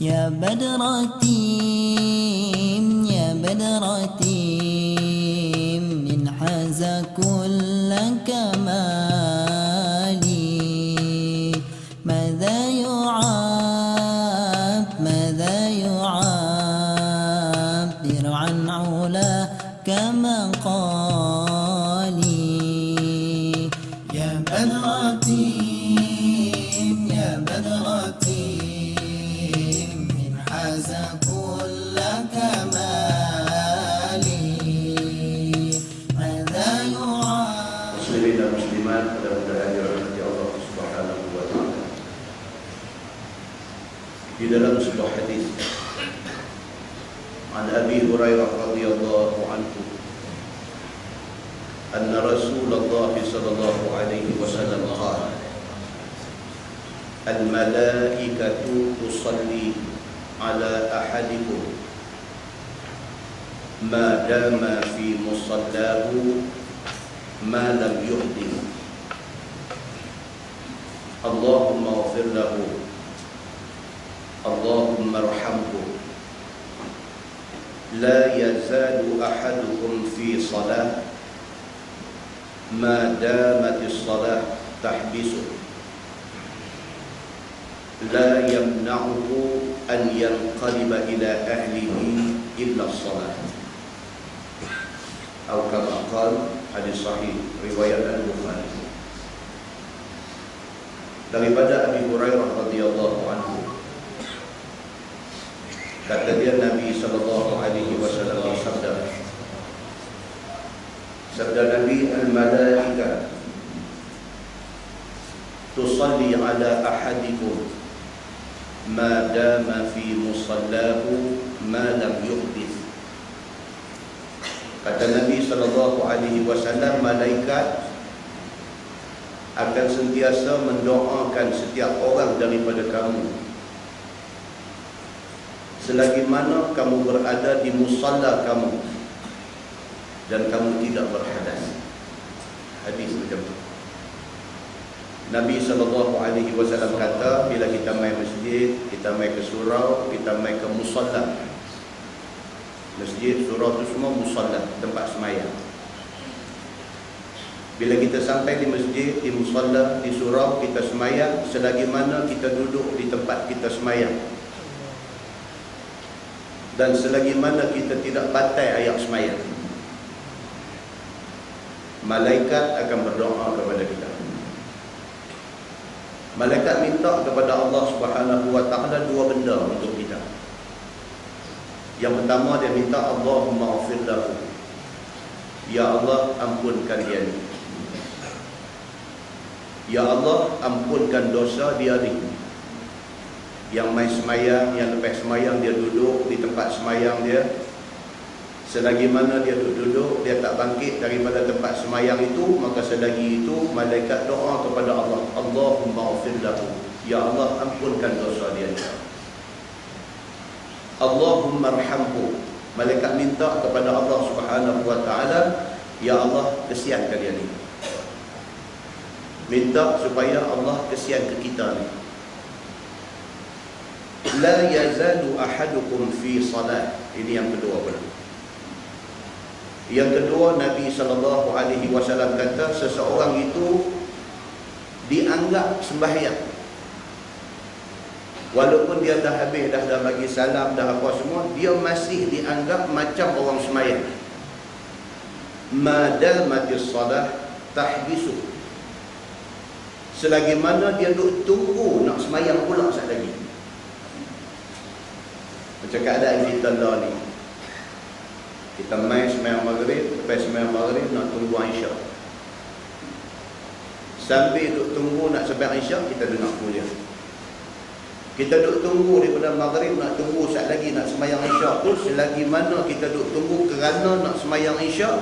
يا بدرتي يا بدرتي من حاز كل كمالي ماذا يعبر عن علاك مقالي يا بدرتي يا بدرتي من حاز كل كمالي ماذا يعبر Muslimin dan muslimat mudah-mudahan dirahmati Allah Subhanahu wa taala. Di dalam sebuah hadis an Abi Hurairah radhiyallahu anhu anna Rasulullah sallallahu alaihi wasallam qala al-malaikatu tusalli ala ahadikum ma dama fi musallahu ما لم يحدث اللهم اغفر له اللهم ارحمه لا يزال أحدكم في صلاة ما دامت الصلاة تحبسه لا يمنعه أن ينقلب إلى أهله إلا الصلاة أو كما قال hadis sahih riwayat Al-Bukhari daripada Abi Hurairah radhiyallahu anhu, kata dia Nabi sallallahu alaihi wasallam bersabda, sabda Nabi, al-malaika tusalli ala ahadikum ma dama fi musallahu ma lam yuhdith. Kata Nabi sallallahu alaihi wasallam, malaikat akan sentiasa mendoakan setiap orang daripada kamu selagi mana kamu berada di musalla kamu dan kamu tidak berhadas. Hadis macam tu. Nabi sallallahu alaihi wasallam kata, bila kita mai masjid, kita mai ke surau, kita mai ke musalla. Masjid, surau itu semua musalla, tempat semayang. Bila kita sampai di masjid, di musalla, di surau, kita semayang selagi mana kita duduk di tempat kita semayang, dan selagi mana kita tidak batai ayat semayang, malaikat akan berdoa kepada kita. Malaikat minta kepada Allah Subhanahu wa taala dua benda untuk kita. Yang pertama, dia minta Allahumma ghafir lahu, ya Allah ampunkan dia ni, ya Allah ampunkan dosa dia ni. Yang mai semayang, yang lepas semayang dia duduk di tempat semayang dia, selagi mana dia duduk, dia tak bangkit daripada tempat semayang itu, maka selagi itu malaikat doa kepada Allah, Allahumma ghafir lahu, ya Allah ampunkan dosa dia ni. Allahumma arhamhu, malaikat minta kepada Allah Subhanahu wa taala, ya Allah kesiankan dia ni. Minta supaya Allah kesian ke kita ni. La yazalu ahadukum fi salat. Ini yang kedua pula. Yang kedua, Nabi sallallahu alaihi wasallam kata, seseorang itu dianggap sembahyang. Walaupun dia dah habis, dah bagi salam, dah apa semua, dia masih dianggap macam orang semayang. Madamatis salah tahbisu, selagi mana dia duk tunggu nak semayang pula sekejap lagi. Macam keadaan kita dah ni, kita mai semayang maghrib, lepas semayang maghrib nak tunggu Isyak. Sambil duk tunggu nak semayang Isyak, kita dengar kuliah. Kita duk tunggu daripada maghrib, nak tunggu sekejap lagi nak semayang Isyak tu. Selagi mana kita duk tunggu kerana nak semayang Isyak,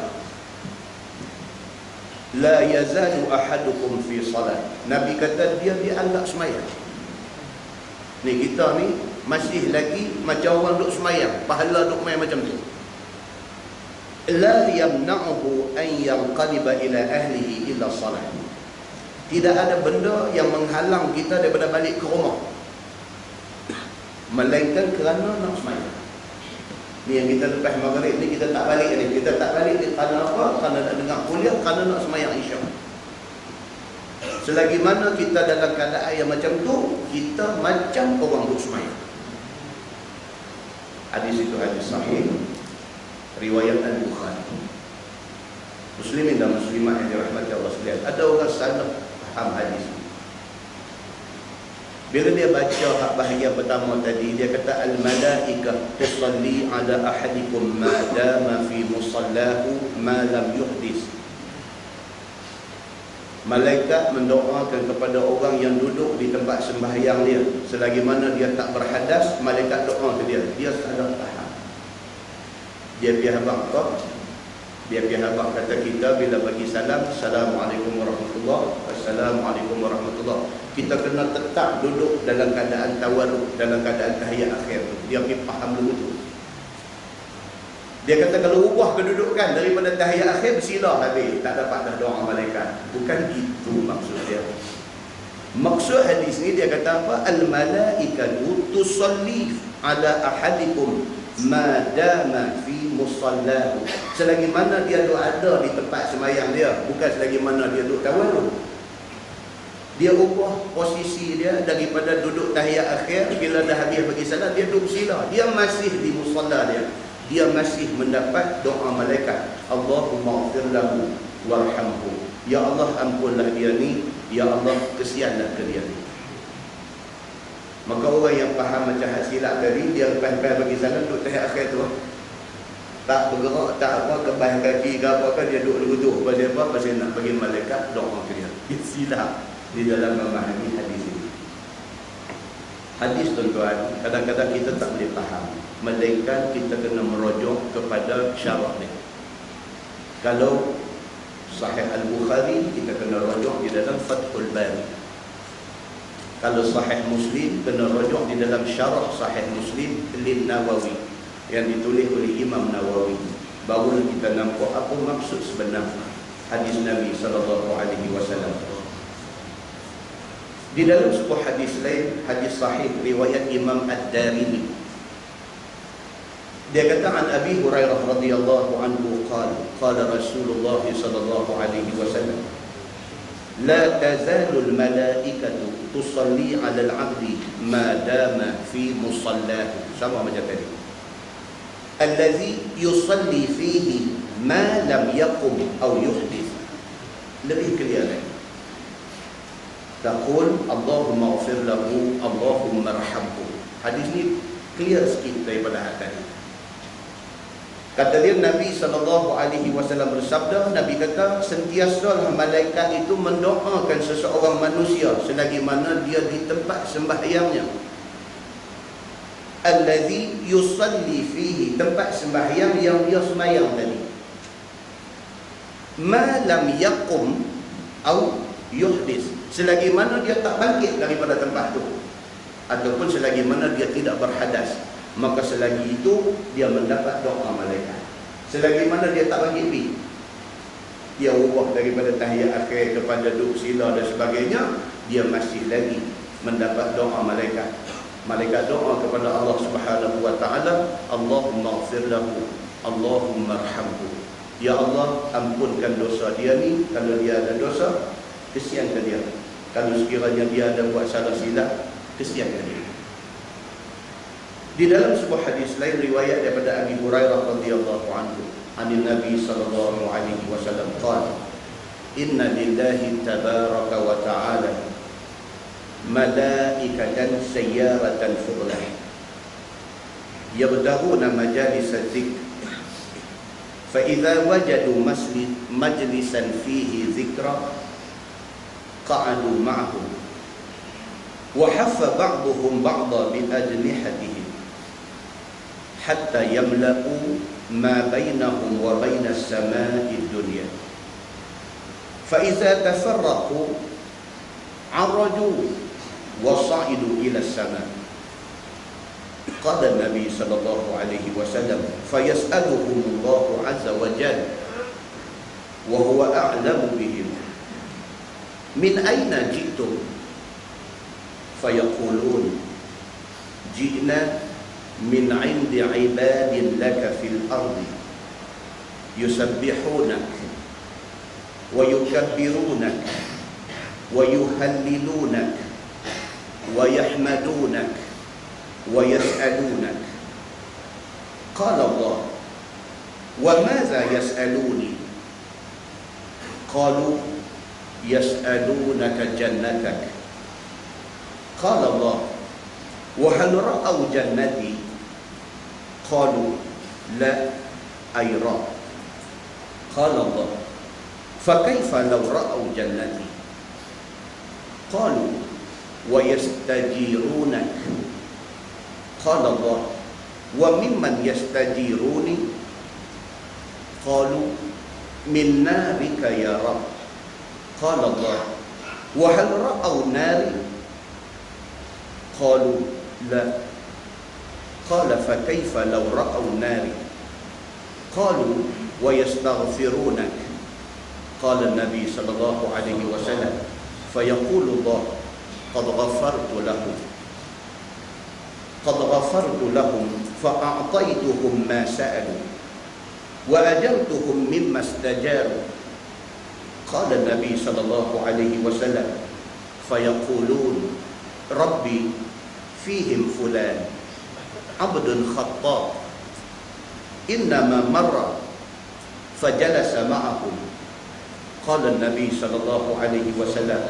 la yazalu ahadukum fi salat. Nabi kata dia dianggap semayang. Ni kita ni masih lagi macam orang duk semayang, pahala duk main macam tu. La yamna'uhu an yanqaliba ila ahlihi illa salat. Tidak ada benda yang menghalang kita daripada balik ke rumah melainkan kerana nak sembahyang. Ni yang kita lepas maghrib ni kita tak balik ni. Kita tak balik ni kerana apa? Kerana nak dengar kuliah, kerana nak sembahyang Isyak. Selagi mana kita dalam keadaan yang macam tu, kita macam orang duk sembahyang. Hadis itu hadis sahih riwayat Al-Bukhari. Muslimin dan muslimat yang dirahmati Allah sekalian, ada orang salah faham hadis ini. Bila dia baca hak bahagian pertama tadi, dia kata al-malaikah tusalli ala ahadikum ma dama fi musallahu ma lam yuhdis. Malaikat mendoakan kepada orang yang duduk di tempat sembahyang dia, selagi mana dia tak berhadas, malaikat doa ke dia. Dia salah faham. Dia pihak abang dia pihak abang kata kita bila bagi salam, Assalamualaikum warahmatullahi, Assalamualaikum warahmatullahi, kita kena tetap duduk dalam keadaan tawarruk, dalam keadaan tahiyat akhir. Dia pergi faham dulu tu. Dia kata kalau ubah kedudukan daripada tahiyat akhir, bersilah habis, tak dapat dah doa malaikat. Bukan itu maksud dia. Maksud hadis ni dia kata apa? Al-malaikatu tusalli ala ahadikum ma dama fi musallahu. Selagi mana dia ada di tempat sembahyang dia, bukan selagi mana dia duduk tawarruk. Dia ubah posisi dia daripada duduk tahiyat akhir, bila dah habis bagi salat dia duduk sila. Dia masih di musalla dia. Dia masih mendapat doa malaikat. Allahumma ighfir lahu warhamhu. Ya Allah, ampunlah dia ni. Ya Allah, kesianlah ke dia ni. Maka orang yang faham macam hak silap tadi, dia lepas bagi salam duduk tahiyat akhir tu, tak bergerak, tak apa, kebah kaki ke apa kan, dia duduk duduk. Pasal apa? Pasal nak bagi malaikat doa ke dia. Dia silap di dalam memahami hadis ini. Hadis tuan-tuan, kadang-kadang kita tak boleh faham, melainkan kita kena merujuk kepada syarah ni. Kalau Sahih Al-Bukhari, kita kena rujuk di dalam Fathul Bari. Kalau Sahih Muslim, kena rujuk di dalam syarah Sahih Muslim Lin Nawawi yang ditulis oleh Imam Nawawi. Baru kita nampak apa maksud sebenar hadis Nabi SAW. Di dalam sebuah hadis lain, hadis sahih riwayat Imam Ad-Darimi, dia kata an Abi Hurairah radhiyallahu anhu qala Rasulullah sallallahu alaihi wasallam la tazalu al-malaikatu tusalli 'ala al-'abdi ma dama fi musallahu. Sama macam tadi. Allazi yusalli fihi ma lam yaqum aw yuhdith. Lebih clear lagi. Taqul Allahumma ighfir lahu, Allahumma arhamhu. Hadis ni clear sikit daripada hadis tadi. Kata dia Nabi SAW bersabda, Nabi kata sentiasalah malaikat itu mendoakan seseorang manusia selagi mana dia di tempat sembahyangnya. Allazi yusalli fihi, tempat sembahyang yang dia sembahyang tadi. Ma lam yaqum au yuhdis, selagi mana dia tak bangkit daripada tempat tu, ataupun selagi mana dia tidak berhadas, maka selagi itu dia mendapat doa malaikat. Selagi mana dia tak bangkit pergi, dia ubah daripada tahiyat akhir kepada duduk sila dan sebagainya, dia masih lagi mendapat doa malaikat. Malaikat doa kepada Allah Subhanahu wa taala, Allahumma ighfir lahu, Allahumma arhamhu. Ya Allah, ampunkan dosa dia ni. Kalau dia ada dosa, kesiankan dia. Kalau sekiranya dia ada buat salah silap, kesiankan dia. Di dalam sebuah hadis lain riwayat daripada Abi Hurairah radhiyallahu anhu, anin Nabi sallallahu alaihi wasallam qala, inna lillahi tabaraka wa ta'ala malaikatan sayyaratan fulah yabdaghuna majalis adh-dhikr fa idza wajadu majlisan fihi dhikra qa'adu ma'ahum wa haffa ba'dhum ba'dha bi ajnihatihim hatta yamla'u ma bainahum wa baina as-sama'i ad-dunya fa idza tafarraqu 'araju wa sa'idu ila as-sama'. Qala Nabi sallallahu alaihi wasallam fa yas'aluhum Allah 'azza wa jalla wa huwa a'lamu bihim min aina ji'tum fayaqulun ji'na min 'indi 'ibadin laka fil ardi yusabbihunak wa yukabbirunak wa yuhallilunak wa yahmadunak wa yas'alunak. Qala Allah, wa madza yas'aluni? Qalu yas'alunaka jannatak. Qala Allah, wa hal ra'aw jannati? Qalu la ayra. Qala Allah, fa kaifa law ra'aw jannati? Qalu wa yastajirunak. Qala Allah, wa mimman yastajiruni? Qalu min narika ya Rabb. Qala Allah, wa hal ra'aw nari? Qalu la. Qala fa kaifa law ra'aw nari? Qalu wa yastaghfirunak. Qala Nabi sallallahu alaihi wasallam, fa yaqulu Allah, qad ghafartu lahum. Qad ghafartu lahum fa a'taytuhum ma sa'alu wa ajaltuhum mimma istajaru. Qala Nabi sallallahu alaihi wasallam, fa yaqulun Rabbi fihim fulan abdun khattab innama marra fajalasa ma'ahum. Qala Nabi sallallahu alaihi wasallam,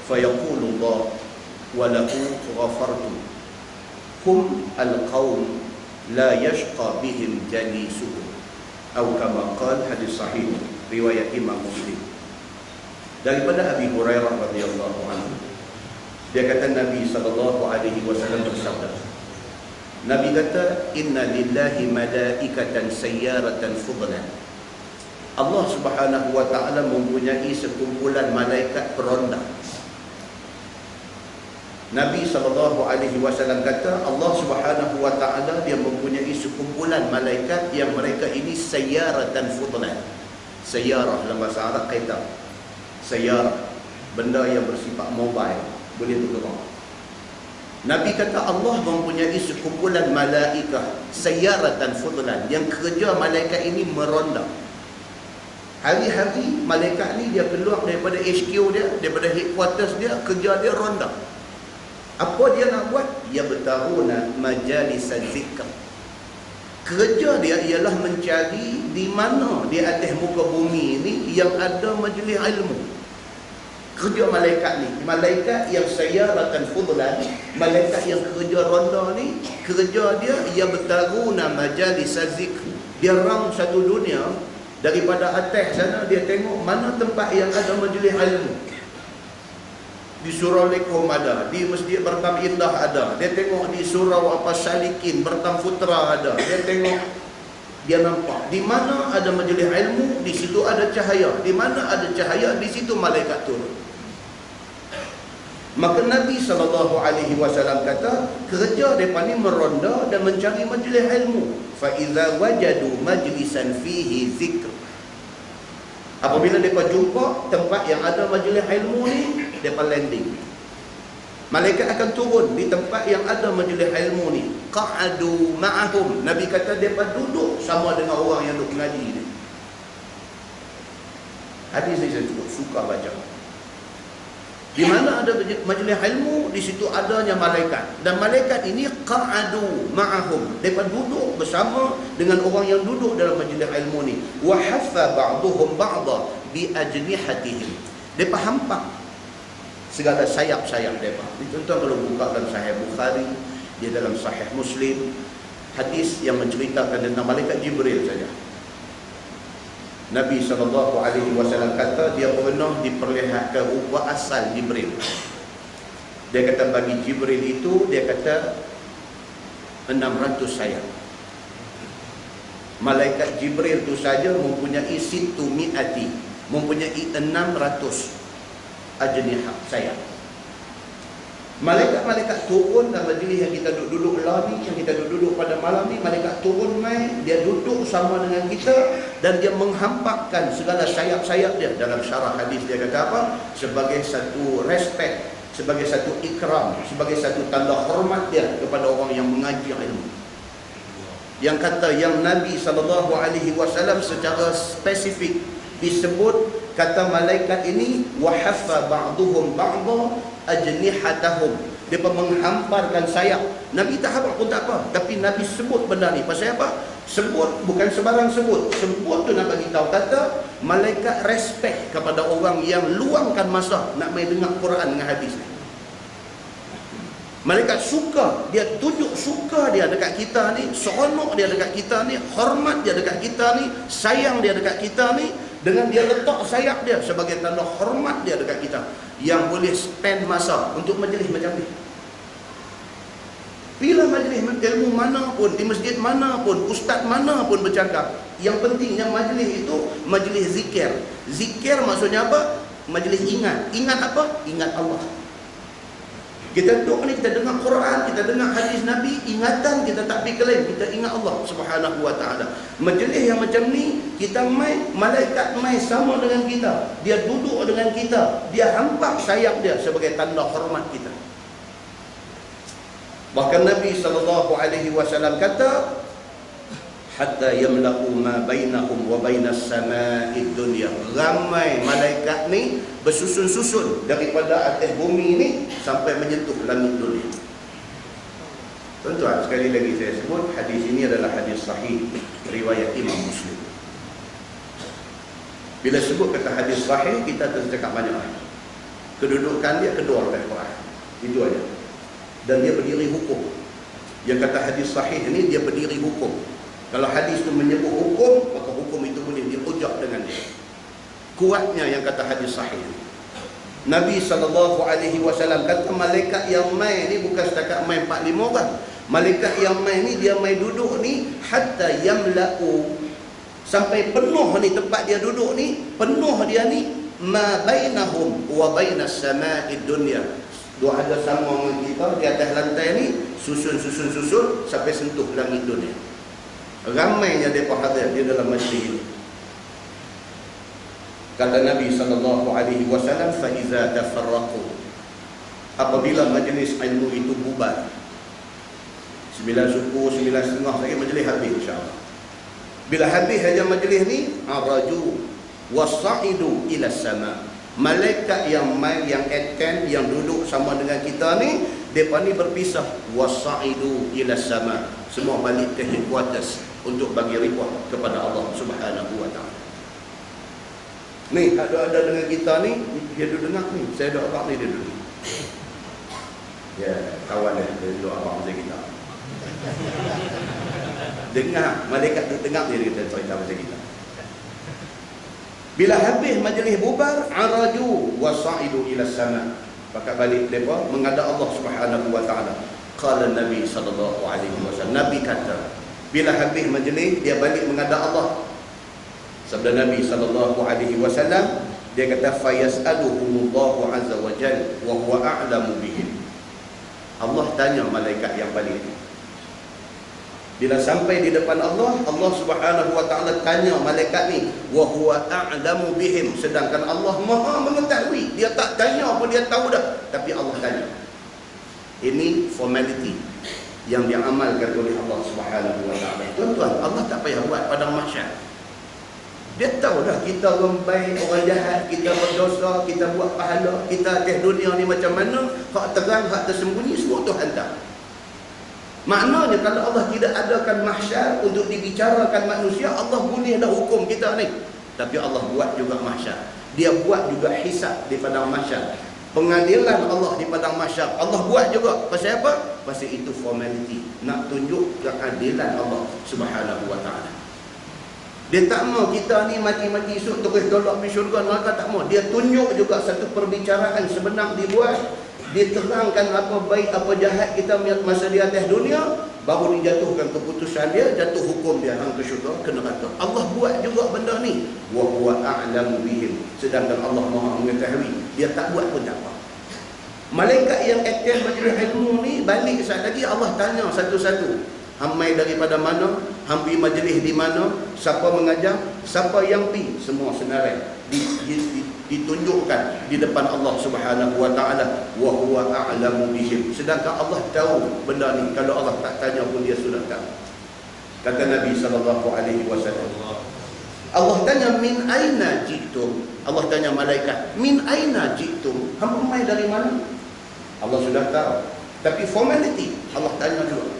fa yaqulu Allah wa lahu ghafartu hum al-qawm la yashqa bihim jalisuhum. Atau kama qala, hadis sahih riwayat Imam Muslim. Daripada Abi Hurairah radhiyallahu anhu, dia kata Nabi sallallahu alaihi wasallam bersabda, Nabi kata, inna lillahi malaikatan sayyaratan fudlan. Allah Subhanahu wa taala mempunyai sekumpulan malaikat peronda. Nabi sallallahu alaihi wasallam kata, Allah Subhanahu wa taala dia mempunyai sekumpulan malaikat yang mereka ini sayyaratan fudlan. Sayyarah dalam bahasa Arab kereta. Sayyarah, benda yang bersifat mobile, boleh bergerak. Nabi kata Allah mempunyai sekumpulan malaikat sayyaratan fudlan yang kerja malaikat ini meronda. Hari-hari malaikat ni dia keluar daripada HQ dia, daripada headquarters dia, kerja dia ronda. Apa dia nak buat? Dia bertaruna majalis zikr. Kerja dia ialah mencari di mana di atas muka bumi ni yang ada majlis ilmu. Kerja malaikat ni, malaikat yang sayyaratan fudlan, malaikat yang kerja ronda ni, kerja dia ia bertaruna majalis zikr. Dia round satu dunia, daripada atas sana dia tengok mana tempat yang ada majlis ilmu. Di surau Lekom ada, di Masjid Bertam Indah ada, dia tengok di surau apa Salikin, Bertam Putra ada, dia tengok, dia nampak di mana ada majlis ilmu, di situ ada cahaya, di mana ada cahaya, di situ malaikat turun. Maka Nabi SAW kata, kerja mereka ni meronda dan mencari majlis ilmu. Fa iza wajadu majlisan fihi zikr. Apabila mereka jumpa tempat yang ada majlis ilmu ni, mereka landing. Malaikat akan turun di tempat yang ada majlis ilmu ni. Qa'adu ma'ahum. Nabi kata mereka duduk sama dengan orang yang duduk mengaji ni. Hadis ni saya cukup suka baca. Di mana ada majlis ilmu, di situ adanya malaikat. Dan malaikat ini qa'adu ma'ahum. Mereka duduk bersama dengan orang yang duduk dalam majlis ilmu ni. Wa haffa ba'duhum ba'da bi ajnihatihim. Mereka hampak segala sayap-sayap mereka. Contoh kalau buka dalam Sahih Bukhari, dia dalam Sahih Muslim, hadis yang menceritakan tentang malaikat Jibril saja. Nabi SAW kata dia pernah diperlihatkan rupa asal Jibril. Dia kata bagi Jibril itu, dia kata 600 sayap. Malaikat Jibril itu saja mempunyai situ mi'ati, mempunyai 600 ajnihah sayap. Malaikat-malaikat turun dalam majlis yang kita duduk lah ni, yang kita duduk pada malam ni, malaikat turun mai, dia duduk sama dengan kita dan dia menghampakkan segala sayap-sayap dia. Dalam syarah hadis dia kata apa? Sebagai satu respect, sebagai satu ikram, sebagai satu tanda hormat dia kepada orang yang mengaji ilmu. Yang kata yang Nabi SAW secara spesifik disebut, kata malaikat ini wahaffa ba'duhum ba'dha ajnihatahum, dia menghamparkan sayap. Nabi tak apa pun tak apa, tapi Nabi sebut benda ni. Pasal apa? Sebut bukan sebarang sebut. Sebut tu nak bagi tahu, kata malaikat respect kepada orang yang luangkan masa nak main dengar Quran dengan hadis ni. Malaikat suka, dia tunjuk suka dia dekat kita ni, seronok dia dekat kita ni, hormat dia dekat kita ni, sayang dia dekat kita ni, dengan dia letak sayap dia sebagai tanda hormat dia dekat kita, yang boleh spend masa untuk majlis macam ni. Bila majlis ilmu mana pun, di masjid mana pun, ustaz mana pun bercakap, yang pentingnya majlis itu majlis zikir. Zikir maksudnya apa? Majlis ingat. Ingat apa? Ingat Allah. Kita duduk ni, kita dengar Quran, kita dengar hadis Nabi, ingatan kita tak pergi ke lain, kita ingat Allah Subhanahu wa ta'ala. Majlis yang macam ni, kita main, malaikat main sama dengan kita, dia duduk dengan kita, dia hampak sayap dia sebagai tanda hormat kita. Bahkan Nabi SAW kata, hatta yamla'u ma bainahum wa bainas sama'id dunya. Ramai malaikat ni bersusun-susun daripada atas bumi ni sampai menyentuh langit dunia. Tuan-tuan, sekali lagi saya sebut, hadis ini adalah hadis sahih riwayat Imam Muslim. Bila sebut kata hadis sahih, kita tercakap banyak. Kedudukan dia kedua oleh Quran. Itu aja. Dan dia berdiri hukum. Yang kata hadis sahih ni, dia berdiri hukum. Kalau hadis itu menyebut hukum, maka hukum itu boleh dihujah dengan dia. Kuatnya yang kata hadis sahih. Nabi SAW kata malaikat yang main ni bukan setakat main 4-5 orang. Malaikat yang main ni, dia main duduk ni hatta yamla'u, sampai penuh ni tempat dia duduk ni, penuh dia ni ma bainahum wa bainas sama'id dunya. Dua ada sama dengan kita di atas lantai ni, susun sampai sentuh langit dunia. Ramainya mereka hadir di dalam majlis ini. Kata Nabi SAW, fa iza tafarraqu, apabila majlis ilmu itu bubar, 9 suku, 9 setengah lagi majlis habis insya-Allah. Bila habis aja majlis ni, araju wasa'idu ila sama. Malaikat yang main, yang attend, yang duduk sama dengan kita ni, mereka ni berpisah, wasa'idu ila sama, semua balik ke headquarters untuk bagi report kepada Allah Subhanahu wa ta'ala. Ni ada dengan kita ni, dia duduk dengar ni, saya duduk abang ni, dia duduk. Ya, kawan dia duduk abang macam kita. Dengar, malaikat tu dengar dia kata cerita macam kita. Bila habis majlis bubar, araju wasa'idu ila sama, maka balik mereka menghadap Allah Subhanahu wa ta'ala. Qala Nabi SAW, Nabi kata, bila habis majlis, dia balik menghadap Allah. Sabda Nabi SAW, dia kata, fayas'aluhumullahu azza wa jalla wa huwa a'lamu bihim. Allah tanya malaikat yang balik. Bila sampai di depan Allah, Allah Subhanahu wa ta'ala tanya malaikat ni, wa huwa a'lamu bihim, sedangkan Allah Maha mengetahui. Dia tak tanya apa, dia tahu dah, tapi Allah tanya. Ini formality yang diamalkan oleh Allah Subhanahu wa ta'ala. Tuan-tuan, Allah tak payah buat padang mahsyar. Dia tahu dah kita orang baik, orang jahat, kita berdosa, kita buat pahala, kita atas dunia ni macam mana, hak terang, hak tersembunyi, semua Tuhan tahu. Maknanya kalau Allah tidak adakan mahsyar untuk dibicarakan manusia, Allah boleh dah hukum kita ni. Tapi Allah buat juga mahsyar. Dia buat juga hisab di padang mahsyar. Pengadilan Allah di padang mahsyar, Allah buat juga. Pasal apa? Pasal itu formality, nak tunjuk keadilan Allah Subhanahu wa ta'ala. Dia tak mau kita ni mati-mati esok terus tolak pergi syurga, maka tak mau. Dia tunjuk juga satu perbicaraan sebenar dibuat. Dia terangkan apa baik, apa jahat kita masa di atas dunia, baru dijatuhkan keputusan dia, jatuh hukum dia, hang ke syurga, ke neraka. Allah buat juga benda ni. Wa huwa a'lamu bihim, sedangkan Allah Maha mengetahui. Dia tak buat pun tak apa. Malaikat yang attend majlis ilmu ni balik saat lagi, Allah tanya satu-satu. Hamai daripada mana, hampi majlis di mana, siapa mengajar, siapa yang pi, semua senarai. ditunjukkan di depan Allah Subhanahu wa taala, wa huwa a'lamu bihim. Sedangkan Allah tahu benda ni, kalau Allah tak tanya pun dia sudah tahu. Kata Nabi sallallahu alaihi wasallam, Allah tanya min aina jitum. Allah tanya malaikat, min aina jitum? Hangpa mai dari mana? Allah sudah tahu. Tapi formality Allah tanya dulu.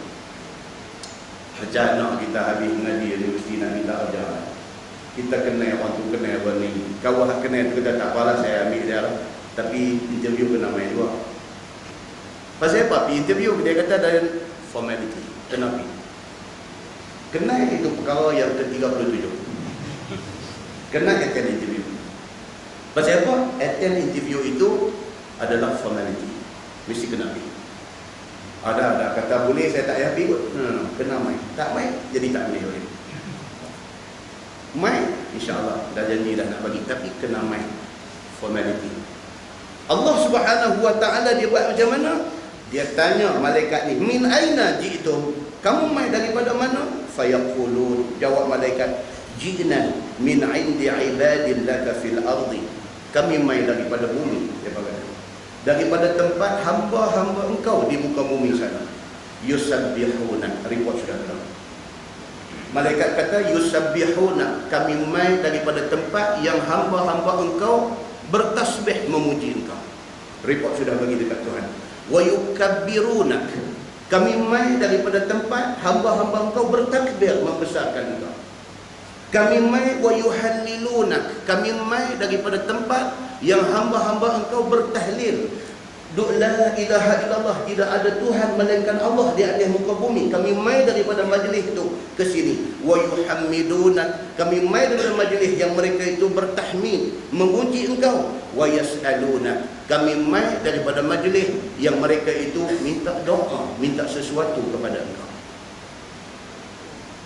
Macam nak kita habis mengaji ni mesti nak minta ajar. Kita kenal orang tu, kenal orang ni. Kau hak kenal tu kata tak apalah, saya ambil dia lah. Tapi interview kena main dua. Pasal apa? Interview dia kata ada formality. Kenapa? Kenal itu perkara yang ke-37. Kenal attend interview. Pasal apa? Attend interview itu adalah formality. Mesti kena pergi. Ada kata boleh saya tak payah pergi kot. Kena main. Tak main jadi tak boleh. Main insya-Allah dah janji dah nak bagi, tapi kena main formality. Allah Subhanahu wa taala dia buat macam mana? Dia tanya malaikat ni, min aina ji'tum? Kamu main daripada mana? Fayaqulun, jawab malaikat, ji'na min 'indi 'ibadin laka fil ardi. Kami main daripada bumi, dia kata. Daripada tempat hamba-hamba engkau di muka bumi sana. Yusabbihuna, report sudah keluar. Malaikat kata yusabbihuna, kami mai daripada tempat yang hamba-hamba engkau bertasbih memuji engkau. Report sudah bagi dekat Tuhan. Wa yukabbirunak, kami mai daripada tempat hamba-hamba engkau bertakbir membesarkan engkau. Kami mai wa yuhallilunak, kami mai daripada tempat yang hamba-hamba engkau bertahlil. La ilaha illallah, tidak ada Tuhan melainkan Allah di atas muka bumi. Kami mai daripada majlis itu ke sini. Wa yuhammidunak, kami mai daripada majlis yang mereka itu bertahmid memuji engkau. Wa yas'alunak, kami mai daripada majlis yang mereka itu minta doa, minta sesuatu kepada engkau.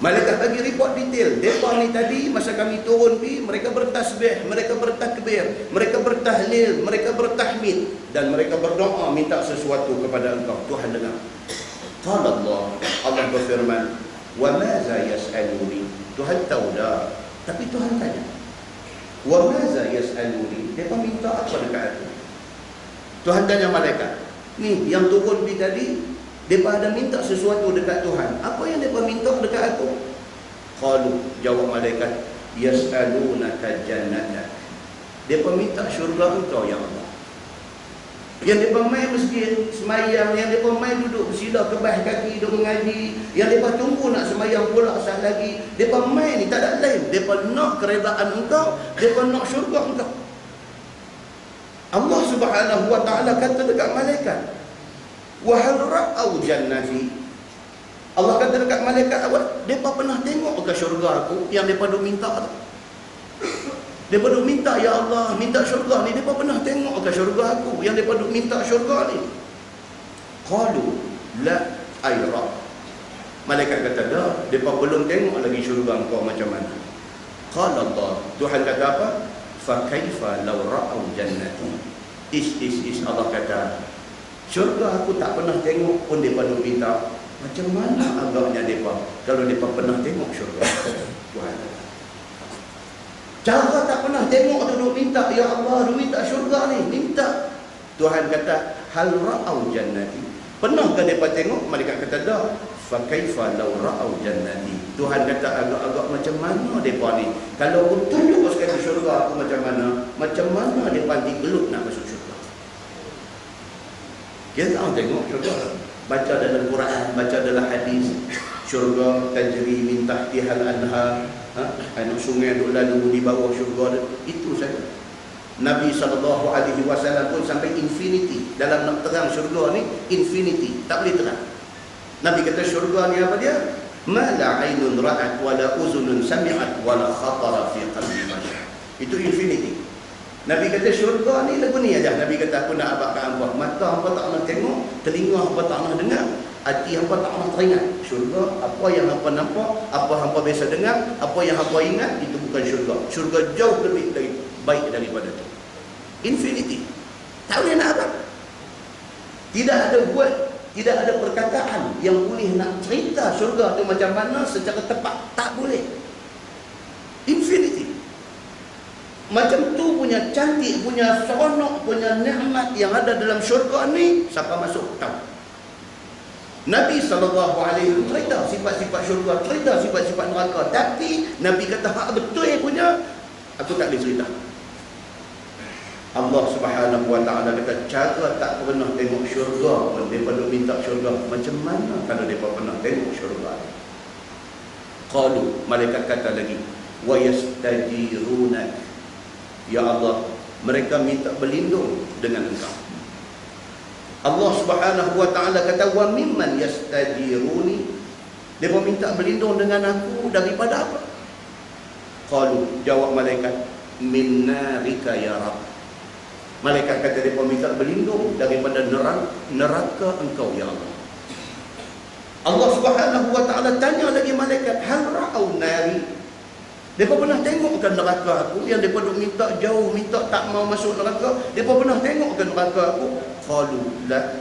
Malaikat bagi report detail. Mereka ni tadi masa kami turun pergi, mereka bertasbih, mereka bertakbir, mereka bertahlil, mereka bertahmid, dan mereka berdoa minta sesuatu kepada engkau. Tuhan dengar. Qala Allah berfirman, wa maza yas'aluni? Tuhan tahu dah, tapi Tuhan tanya. Wa maza yas'aluni? Mereka minta apa dekat aku? Tuhan tanya malaikat. Ni yang turun pergi tadi, mereka ada minta sesuatu dekat Tuhan. Apa yang mereka minta dekat aku? Qalu, jawab malaikat, yas'alunaka jannatak. Mereka minta syurga engkau ya Allah. Yang mereka main masjid, semayang, yang mereka main duduk bersila kebas kaki, duduk mengaji, yang mereka tunggu nak semayang pula sah lagi. Mereka main ni tak ada lain. Mereka nak keredaan engkau, mereka nak syurga engkau. Allah Subhanahu wa ta'ala kata dekat malaikat, wa hal ra'au jannati. Allah kata dekat malaikat awak, depa pernah tengok ke syurga aku yang depa duk minta tu? Depa duk minta, ya Allah, minta syurga ni, depa pernah tengok ke syurga aku yang depa duk minta syurga ni? Qalu la ayra. Malaikat kata dah, depa belum tengok lagi syurga engkau macam mana. Qala Allah, Tuhan kata apa? Fa kaifa law ra'au jannati. Is Allah kata, syurga aku tak pernah tengok pun mereka duk minta. Macam mana agaknya mereka kalau mereka pernah tengok syurga? Tuhan, cara tak pernah tengok tu duk minta, ya Allah, duk minta syurga ni, minta. Tuhan kata, hal ra'au jannati. Pernahkah mereka tengok? Mereka kata dah. Fa kaifa law ra'au jannati. Tuhan kata, agak-agak macam mana mereka ni kalau aku tunjuk sekali syurga aku macam mana mereka digelut nak masuk syurga. Kita tahu tengok syurga, baca dalam Quran, baca dalam hadis, syurga tajri min tahtihal anhar, anak sungai duk lalu di bawah syurga, itu saja. Nabi SAW pun sampai infinity dalam nak terang syurga ni, infinity tak boleh terang. Nabi kata syurga ni apa dia? Ma la ainun ra'at wa la uzunun sami'at wa la khatara fi qalbi bashar. Itu infinity. Nabi kata syurga ni lagu ni aja. Nabi kata aku nak abad kat hangpa. Mata hangpa tak nak tengok, telinga hangpa tak nak dengar, hati hangpa tak nak teringat. Syurga, apa yang hangpa nampak, apa hangpa biasa dengar, apa yang hangpa ingat, itu bukan syurga. Syurga jauh lebih baik daripada itu. Infinity. Tak boleh nak abad. Tidak ada buat, tidak ada perkataan yang boleh nak cerita syurga tu macam mana secara tepat. Tak boleh. Infinity. Macam tu punya cantik, punya seronok, punya nikmat yang ada dalam syurga ni, siapa masuk tahu. Nabi SAW cerita sifat-sifat syurga, cerita sifat-sifat neraka. Tapi Nabi kata hak betul punya, aku tak boleh cerita. Allah Subhanahu Wa Taala kata cara tak pernah tengok syurga pun mereka duk minta syurga. Macam mana kalau mereka pernah tengok syurga? Qalu, malaikat kata lagi, wa yastajiruna. Ya Allah, mereka minta berlindung dengan Engkau. Allah Subhanahu Wa Taala kata wa mimman yastajiruni. Mereka minta berlindung dengan aku daripada apa? Qalu, jawab malaikat, min narika ya Rabb. Malaikat kata mereka minta berlindung daripada neraka Engkau ya Allah. Allah Subhanahu Wa Taala tanya lagi malaikat, hal ra'au nari. Mereka pernah tengokkan neraka aku yang mereka duk minta jauh, minta tak mau masuk neraka? Mereka pernah tengokkan neraka aku? Qalu la.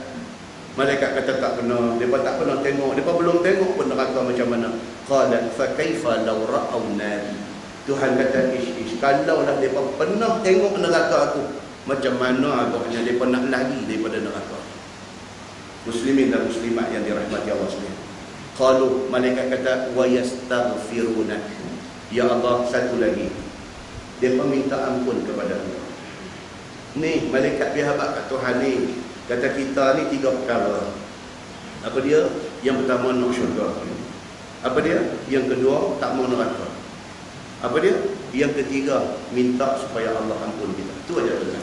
Malaikat kata tak pernah. Mereka tak pernah tengok. Mereka belum tengok pun neraka macam mana. Qala fa kaifa law ra'au nari. Tuhan kata ish kalau lah mereka pernah tengok neraka aku, macam mana agaknya mereka nak lari daripada neraka. Muslimin dan muslimat yang dirahmati Allah sekalian. Qalu, malaikat kata wa yastaghfiruna. Ya Allah, satu lagi, dia meminta ampun kepada Allah. Ni malaikat bihabak kat Tuhan ni kata kita ni 3 perkara. Apa dia? Yang pertama nak syurga. Apa dia? Yang kedua tak mau neraka. Apa dia? Yang ketiga minta supaya Allah ampun kita. Itu aja tuan.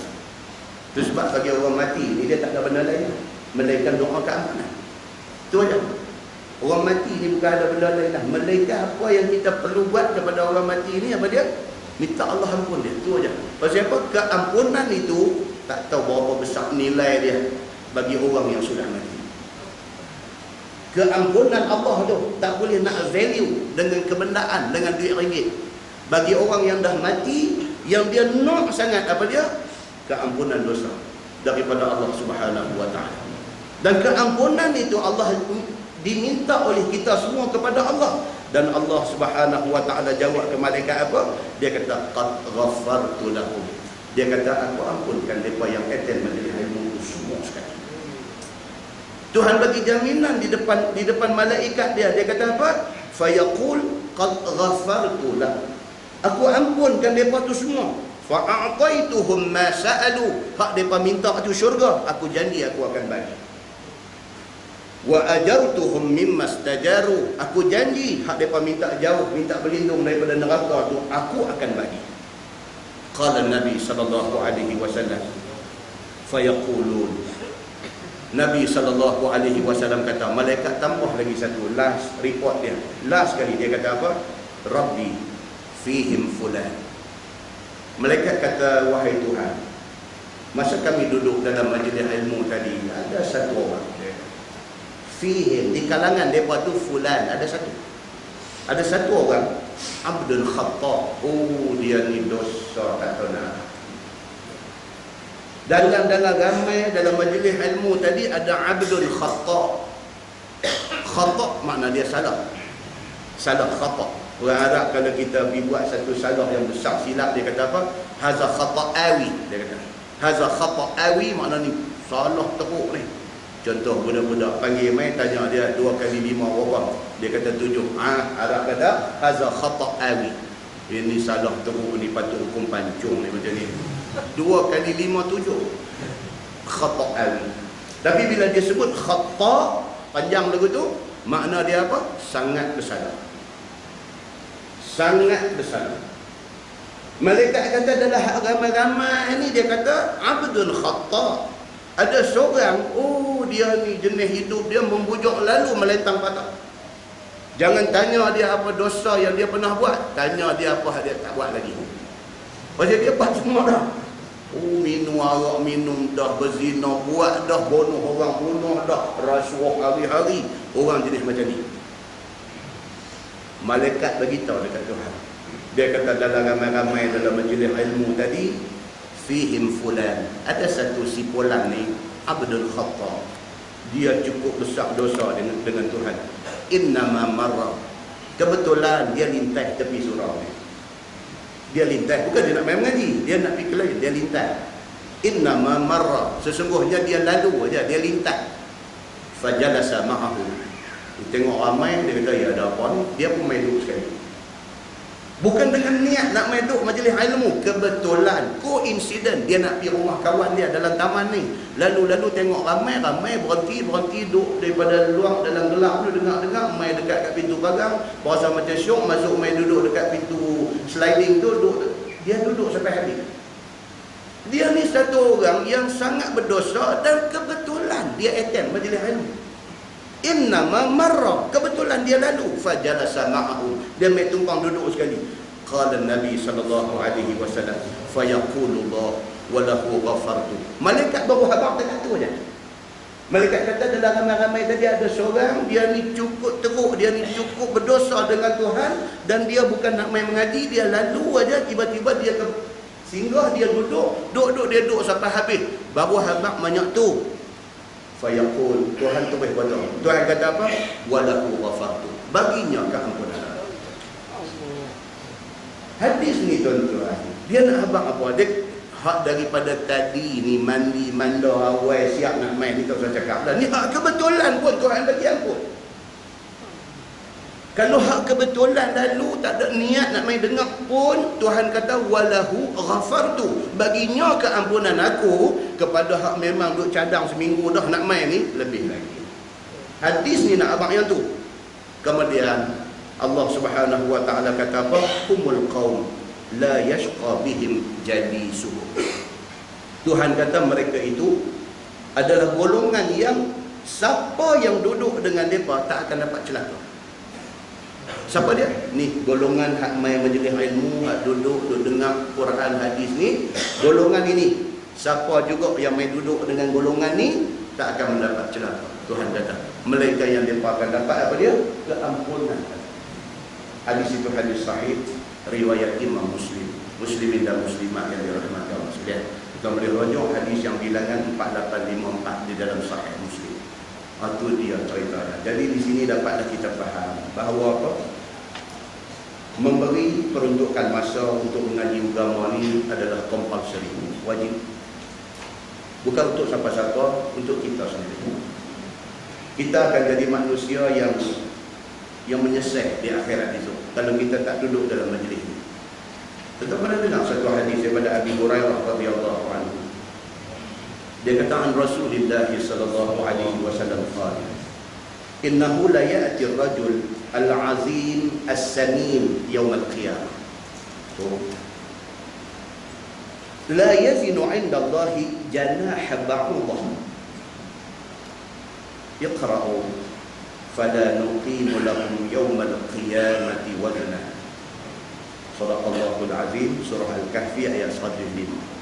Itu sebab bagi orang mati ni dia tak ada benda lain melainkan doa keampunan. Itu aja. Orang mati ni bukan ada benda lain lah. Melainkan apa yang kita perlu buat kepada orang mati ni, apa dia? Minta Allah ampun dia. Itu aja. Pasal apa? Keampunan itu tak tahu berapa besar nilai dia bagi orang yang sudah mati. Keampunan Allah tu tak boleh nak value dengan kebendaan, dengan duit ringgit. Bagi orang yang dah mati, yang dia nak sangat apa dia? Keampunan dosa daripada Allah Subhanahu Wa Taala. Dan keampunan itu Allah diminta oleh kita semua kepada Allah. Dan Allah Subhanahu Wa Taala jawab ke malaikat apa? Dia kata qad ghafartu lahum. Dia kata aku ampunkan mereka yang attend majlis ilmu itu semua sekali. Tuhan bagi jaminan di depan malaikat dia. Dia kata apa? Fayaqul qad ghafartu lahum. Aku ampunkan mereka tu semua. Fa'ataituhum ma sa'alu. Hak mereka minta tu syurga, aku janji aku akan bagi. Wa ajartuhum mimma stajaru. Aku janji hak mereka minta jauh, minta berlindung daripada neraka tu, aku akan bagi. Qala Nabi sallallahu alaihi wasallam fayaqulun. Nabi sallallahu alaihi wasallam kata, malaikat tambah lagi satu last report dia. Last kali dia kata apa? Rabbi fihim fulan. Malaikat kata, wahai Tuhan, masa kami duduk dalam majlis ilmu tadi, ada satu orang fihim, di kalangan mereka tu fulan, ada satu orang abdul khata'. Oh, dia ni dosa tak tahu nak. Dalam ramai dalam majlis ilmu tadi ada abdul khata'. Khata' makna dia salah khata'. Orang Arab kalau kita pergi buat satu salah yang besar silap, dia kata apa? Haza khata'awi. Dia kata haza khata'awi makna ni salah teruk ni. Contoh budak-budak panggil main, tanya dia 2 kali 5 berapa? Dia kata 7. Arab kata haza khata'awi. Ini salah teruk ni, patut hukum pancung ni macam ni. 2 kali 5 7. Khata'awi. Tapi bila dia sebut khata' panjang lagu tu, makna dia apa? Sangat bersalah. Sangat bersalah. Malaikat kata dalam ramai-ramai ni, dia kata abdul khata'. Ada seorang, oh dia ni jenis hidup dia membujuk lalu melentang patah. Jangan tanya dia apa dosa yang dia pernah buat, tanya dia apa dia tak buat lagi. Pasal dia buat semua dah. Oh, minum arak, minum dah, berzina buat dah, bunuh orang bunuh dah, rasuah hari-hari. Orang jenis macam ni. Malaikat beritahu dekat Tuhan. Dia kata dalam ramai-ramai dalam majlis ilmu tadi, fihim fulan, ada satu si fulan ni abdul khata'. Dia cukup besar dosa dengan Tuhan. Innama marra, kebetulan dia lintas tepi surau ni. Dia lintas, bukan dia nak main mengaji, dia nak pergi ke lain, dia lintas. Innama marra, sesungguhnya dia lalu aja, dia lintas. Fajalasa ma'ahu, dia tengok ramai, dia kata ya ada apa ni, dia pun main duduk sekali. Bukan dengan niat nak main duduk majlis ilmu, kebetulan, koinsiden, dia nak pergi rumah kawan dia dalam taman ni, lalu-lalu tengok ramai berhenti duduk daripada luar dalam gelap tu, dengar main dekat kat pintu pagar, berasa macam syok, masuk main duduk dekat pintu sliding tu, dia duduk sampai habis. Dia ni satu orang yang sangat berdosa dan kebetulan dia attend majlis ilmu. Innama marra, kebetulan dia lalu, fajalasa ma'ahu, dia mai tumpang duduk sekali. Qala Nabi sallallahu alaihi wasallam, fayaqulullah wa lahu ghafartu. Malaikat baru habaq dekat tu aja. Malaikat kata dalam ramai-ramai tadi ada seorang, dia ni cukup teruk, dia ni cukup berdosa dengan Tuhan, dan dia bukan nak main mengaji, dia lalu aja, tiba-tiba dia singgah, dia duduk dia duduk sampai habis, baru habaq banyak tu. Fayaqul, Tuhan tu berkata, Tuhan kata apa? Walahu ghafartu, baginya keampunan. Hadis ni tuan-tuan, dia nak habaq apa? Dia hak daripada tadi ni mandi manda awal siap nak main ni, tak usah cakap dah. Ni hak kebetulan pun Tuhan bagi ampun. Kalau hak kebetulan lalu tak ada niat nak main dengar pun, Tuhan kata walahu ghafartu, baginya keampunan aku. Kepada hak memang duk cadang seminggu dah nak main ni, lebih lagi. Hadis ni nak abang yang tu. Kemudian Allah Subhanahu wa taala kata apa? Humul qaum la yashqa bihim jalisuhum. Tuhan kata mereka itu adalah golongan yang siapa yang duduk dengan mereka tak akan dapat celaka. Siapa dia? Ni golongan hak mai majlis ilmu, hak duduk dengar Quran hadis ni, golongan ini. Siapa juga yang mai duduk dengan golongan ni tak akan mendapat celaka. Tuhan kata, mereka yang mereka akan dapat apa dia? Keampunan. Hadis itu hadis sahih riwayat Imam Muslim. Muslimin dan muslimat yang dirahmati Allah sekalian. Kita boleh rujuk hadis yang bilangan 4854 di dalam sahih Muslim. Itu dia ceritanya. Jadi di sini dapatlah kita faham bahawa apa? Memberi peruntukan masa untuk mengaji agama ni adalah compulsory, wajib. Bukan untuk siapa-siapa, untuk kita sendiri. Kita akan jadi manusia yang menyesal di akhirat itu kalau kita tak duduk dalam majlis ini. Tetap pernah dengar satu hadis daripada Abi Hurairah radhiyallahu anhu. Dia kata an Rasulullah sallallahu alaihi wasallam qala innahu la ya'ti ar-rajul al-azim as-samin yawm al-qiyamah. La yazinu 'inda Allah janah ba'udah. Iqra'u fala nuqimu lahum yawm al-qiyamati wazna. Sadaqallahul azim, surah Al-Kahfi ayat 105.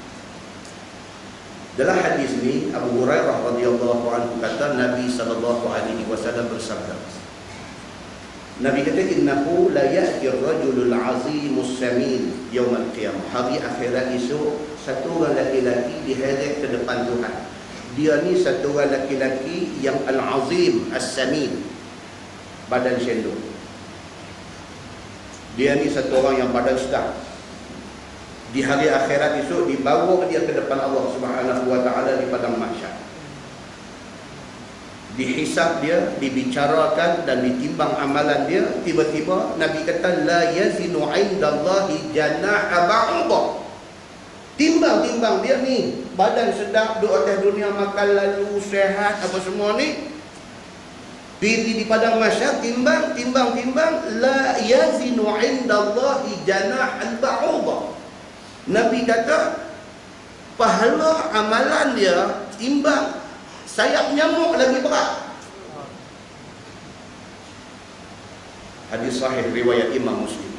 Dalam hadis ni Abu Hurairah radhiyallahu anhu kata Nabi sallallahu alaihi wasallam bersabda. Nabi kata innahu la ya'ti ar-rajulul 'azimus samin yaumil qiyamah. Hari akhirat esok satu orang lelaki dihadap ke depan Tuhan. Dia ni satu orang lelaki yang al-'azim as-samin, badan sendok. Dia ni satu orang yang badan sedang. Di hari akhirat esok dibawa dia ke depan Allah Subhanahu wa taala di padang mahsyar. Dihisab dia, dibicarakan dan ditimbang amalan dia. Tiba-tiba Nabi kata la yazinu 'indallahi janaha ba'udah. Timbang-timbang dia ni badan sedap, duduk atas dunia, makan lalu, sehat apa semua ni. Pergi di padang mahsyar timbang la yazinu 'indallahi janaha ba'udah. Nabi kata pahala amalan dia timbang sayap nyamuk lagi berat. Hadis sahih riwayat Imam Muslim.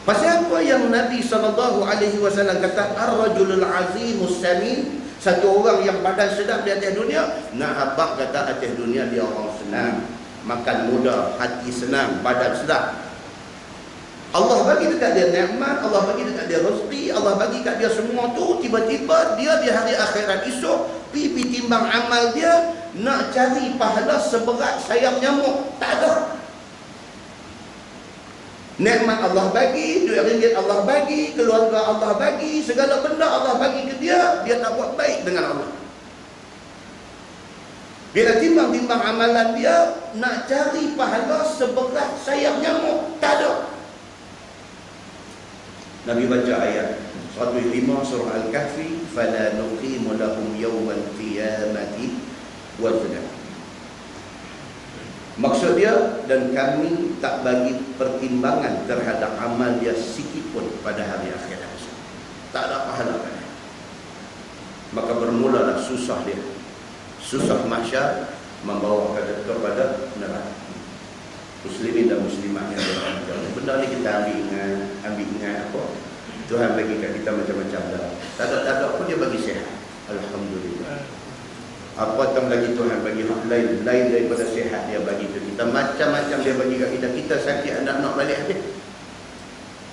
Pasal apa yang Nabi SAW kata ar-rajulul azimus samin, satu orang yang badan sedap di atas dunia. Nak habaq kata atas dunia dia orang senang, makan mudah, hati senang, badan sedap. Allah bagi dekat dia nikmat, Allah bagi dekat dia rezeki, Allah bagi dekat dia semua tu. Tiba-tiba dia di hari akhirat esok pergi timbang amal dia, nak cari pahala seberat sayap nyamuk, tak ada. Nikmat Allah bagi, duit ringgit Allah bagi, keluarga Allah bagi, segala benda Allah bagi ke dia, dia tak buat baik dengan Allah. Bila timbang-timbang amalan dia, nak cari pahala seberat sayap nyamuk, tak ada. Nabi baca ayat 105 surah Al-Kahfi, fala nuqimu lahum yawmal qiyamati wazna. Maksud dia, dan kami tak bagi pertimbangan terhadap amal dia sikit pun pada hari akhirat. Tak ada pahala pada. Maka bermulalah susah dia. Susah mahsyar membawa kepada neraka. Muslimin dan muslimat yang beragama. Benda ni kita ambil ingat apa? Tuhan bagi kat kita macam-macam dah. Tak ada pun dia bagi sihat. Alhamdulillah. Apatah lagi Tuhan bagi hak lain daripada sihat dia bagi ke kita. Macam-macam dia bagi kat kita. Kita sakit nak balik habis.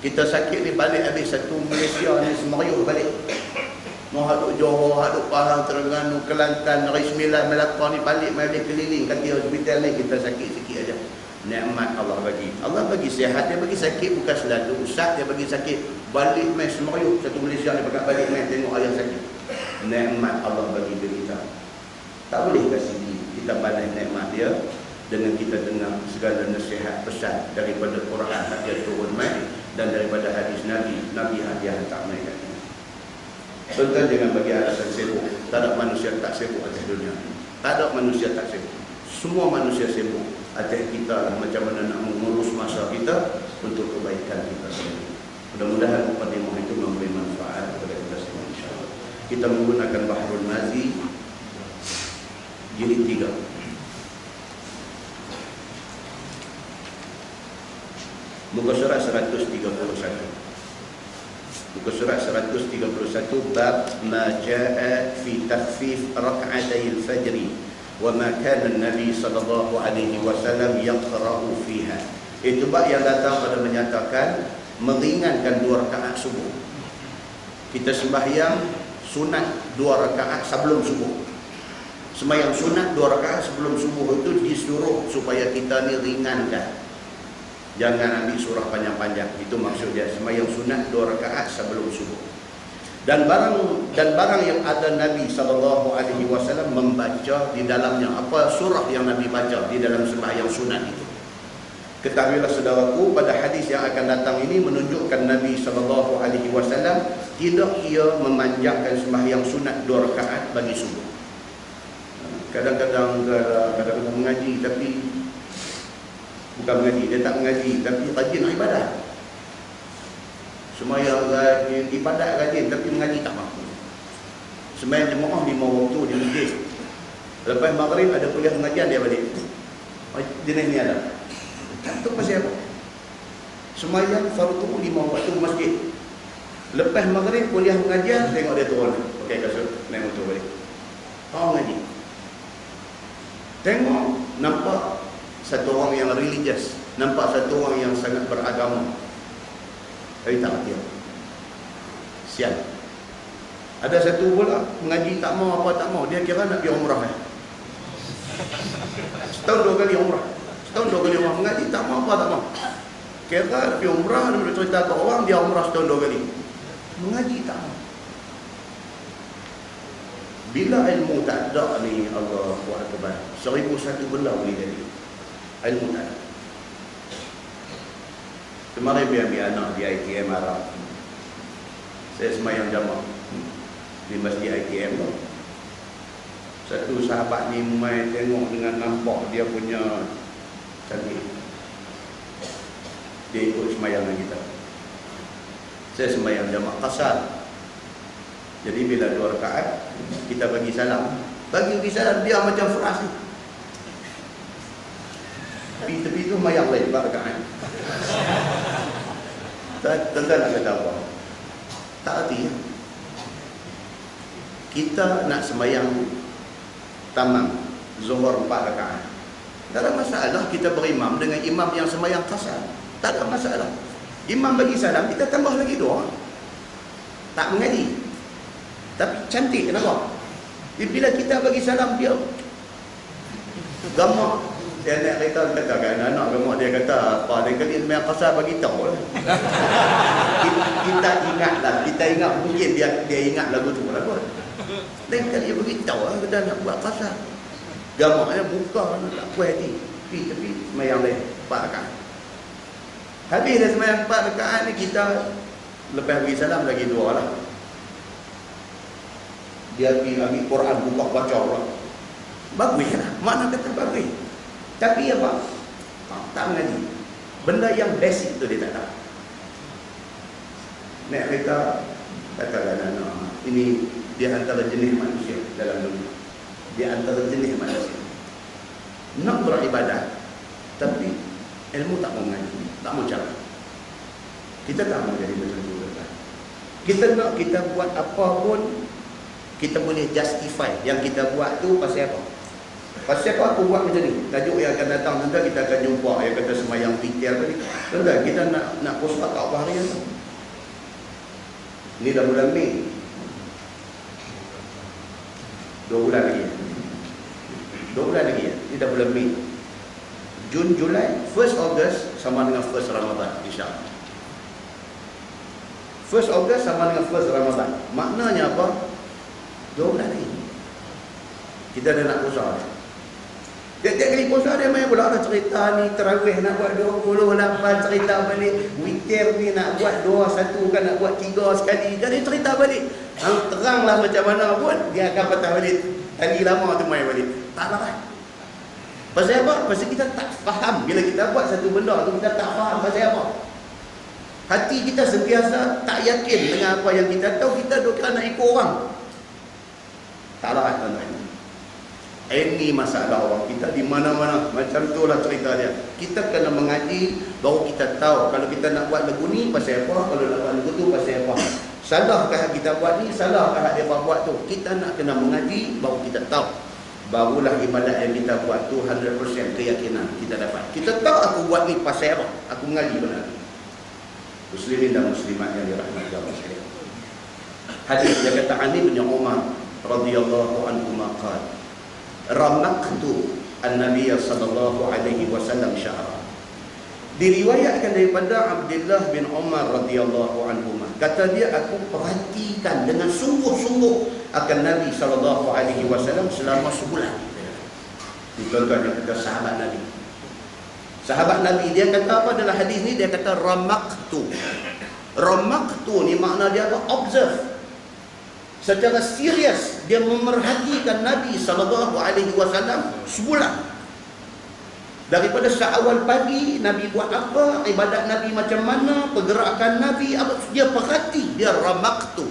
Kita sakit ni balik habis. Satu Malaysia ni semeriuh balik. Mau haduk Johor, haduk Pahang, Terengganu, Kelantan, Negeri Sembilan, Melaka ni balik keliling kaki hospital ni kita sakit sikit aja. Nikmat Allah bagi. Allah bagi sihat, dia bagi sakit bukan selalu. Ustaz dia bagi sakit, balik mai semeriuh. Satu Malaysia ni pakai balik mai tengok ayah sakit. Nikmat Allah bagi kita. Tak boleh kasih kita balas nikmat dia dengan kita dengar segala nasihat pesan daripada Quran hadiah turun mai dan daripada hadis Nabi hadiah hantar mai kat kita. Tuan jangan bagi alasan sibuk. Tak ada manusia tak sibuk atas dunia. Tak ada manusia tak sibuk. Semua manusia sibuk atas kita macam mana nak mengurus masa kita untuk kebaikan kita sendiri. Mudah-mudahan mukadimah itu memberi manfaat kepada kita semua insya-Allah. Kita menggunakan Bahrul Mazi jilid 3. Muka surat 131. Muka surat 131 bab ma jaa fi takhfif rak'atay al-fajr wa ma kana an-nabi sallallahu alaihi wasallam yaqra'u fiha. Itu bab yang datang pada menyatakan meringankan 2 rakaat subuh. Kita sembahyang sunat 2 rakaat sebelum subuh. Sembahyang sunat 2 rakaat sebelum subuh itu disuruh supaya kita ni ringankan. Jangan ambil surah panjang-panjang. Itu maksud dia. Sembahyang sunat 2 rakaat sebelum subuh. Dan barang yang ada Nabi SAW membaca di dalamnya. Apa surah yang Nabi baca di dalam sembahyang sunat itu? Ketahuilah saudaraku, pada hadis yang akan datang ini menunjukkan Nabi SAW tidak ia memanjangkan sembahyang sunat 2 rakaat bagi subuh. Kadang-kadang mengaji tapi bukan mengaji, dia tak mengaji tapi rajin ibadah. Sembahyang rajin, ibadat rajin tapi mengaji tak mampu. Sembahyang jemaah 5 waktu dia masjid. Lepas maghrib ada kuliah pengajian dia balik. Jenis ni ada. Tak tahu pasal apa. Sembahyang fardu 5 waktu masjid. Lepas maghrib kuliah pengajian tengok dia turun. Okey kasut naik motor balik. Kau mengaji. Tengok, nampak satu orang yang religious, nampak satu orang yang sangat beragama. Tapi tak dia. Sial. Ada satu pula mengaji tak mau apa tak mau, dia kira nak pergi umrah. Setahun 2 kali umrah. Setahun 2 kali umrah, mengaji tak mau apa tak mau. Kira nak pergi umrah, dia cerita ke orang dia umrah setahun 2 kali. Mengaji tak mau. Bila ilmu tak ada ni, Allahu Akbar, 1001 benda boleh jadi. Ilmu tak ada. Kemarin biar anak di ITM Arab. Saya sembahyang jamaah di masjid ITM tu. Satu sahabat ni mai tengok dengan nampak dia punya cantik. Dia ikut sembahyang dengan kita. Saya sembahyang jamaah qasar. Jadi bila 2 rakaat kita bagi salam. Bagi salam dia macam Furas ni. Tepi-tepi tu mayang lain 4 rakaat. Tuan-tuan nak kata apa? Tak arti. Kita nak sembahyang tamam Zuhur 4 rakaat. Tak ada masalah kita berimam dengan imam yang sembahyang qasar. Tak ada masalah. Imam bagi salam, kita tambah lagi 2. Tak mengaji. Tapi cantik kenapa? Bila kita bagi salam dia gamak Dia nak kereta kata kan anak gemuk dia kata apa dia kali main kasar bagi tahu lah. Kita ingatlah, kita ingat mungkin dia ingat lagu tu lah kot. Lain kali dia beritahu lah kata nak buat kasar. Gamaknya buka tak puas hati. Tapi semayang lain 4 rakaat. Habis dah semayang 4 rakaat ni kita lepas bagi salam lagi 2 lah. Dia pergi ambil Quran buka baca lah. Bagus lah. Mana kata bagus. Tapi apa? Tak mengaji. Benda yang basic tu dia tak tahu. Nak kata katakan anak ini dia antara jenis manusia dalam dunia. Dia antara jenis manusia. Nak beribadat tapi ilmu tak mau mengaji, tak mau cara. Kita tak mau jadi macam tu. Kita nak kita buat apa pun kita boleh justify yang kita buat tu pasal apa? Pasal apa aku buat macam ni? Tajuk yang akan datang nanti kita akan jumpa yang kata semayang witir tadi. Tuan-tuan, kita nak puasa kat apa hari tu? Ni dah bulan Mei. 2 bulan lagi. 2 bulan lagi. Ni dah bulan Mei. Jun, Julai, 1 August sama dengan 1 Ramadan, insya-Allah. 1 August sama dengan 1 Ramadan. Maknanya apa? 2 bulan lagi. Kita dah nak puasa. Tiap-tiap kali puasa dia main pula cerita ni, tarawih nak buat 28, cerita balik. Witir ni nak buat 2, 1 kan nak buat 3 sekali. Jadi cerita balik. Teranglah macam mana pun, dia akan patah balik. Tadi lama tu main balik. Tak lah. Pasal apa? Pasal kita tak faham. Bila kita buat satu benda tu, kita tak faham pasal apa. Hati kita sentiasa tak yakin dengan apa yang kita tahu. Kita duk nak ikut orang. Tak lah tuan-tuan. Ini masalah orang kita di mana-mana. Macam itulah cerita dia. Kita kena mengaji baru kita tahu. Kalau kita nak buat lagu ni pasal apa, kalau nak buat lagu tu pasal apa. Salahkah kita buat ni, salahkah dia buat tu. Kita nak kena mengaji baru kita tahu. Barulah ibadat yang kita buat tu 100% keyakinan kita dapat. Kita tahu aku buat ni pasal apa. Aku mengaji benar. Muslimin dan muslimat yang dirahmati Allah sekalian. Hadis dia kata Ali bin Umar radhiyallahu anhu maqal ramaqtu an-nabiy sallallahu alaihi wasallam sya'ra. Diriwayatkan daripada Abdullah bin Umar radhiyallahu anhu, kata dia aku perhatikan dengan sungguh-sungguh akan Nabi sallallahu alaihi wasallam selama sebulan. Tuan-tuan yang kata sahabat Nabi. Sahabat Nabi dia kata apa dalam hadis ni? Dia kata ramaqtu. Ramaqtu ni makna dia apa? Observe. Secara serius dia memerhatikan Nabi sallallahu alaihi wasallam sebulan. Daripada seawal pagi Nabi buat apa, ibadat Nabi macam mana, pergerakan Nabi apa, dia perhati, dia ramaqtu.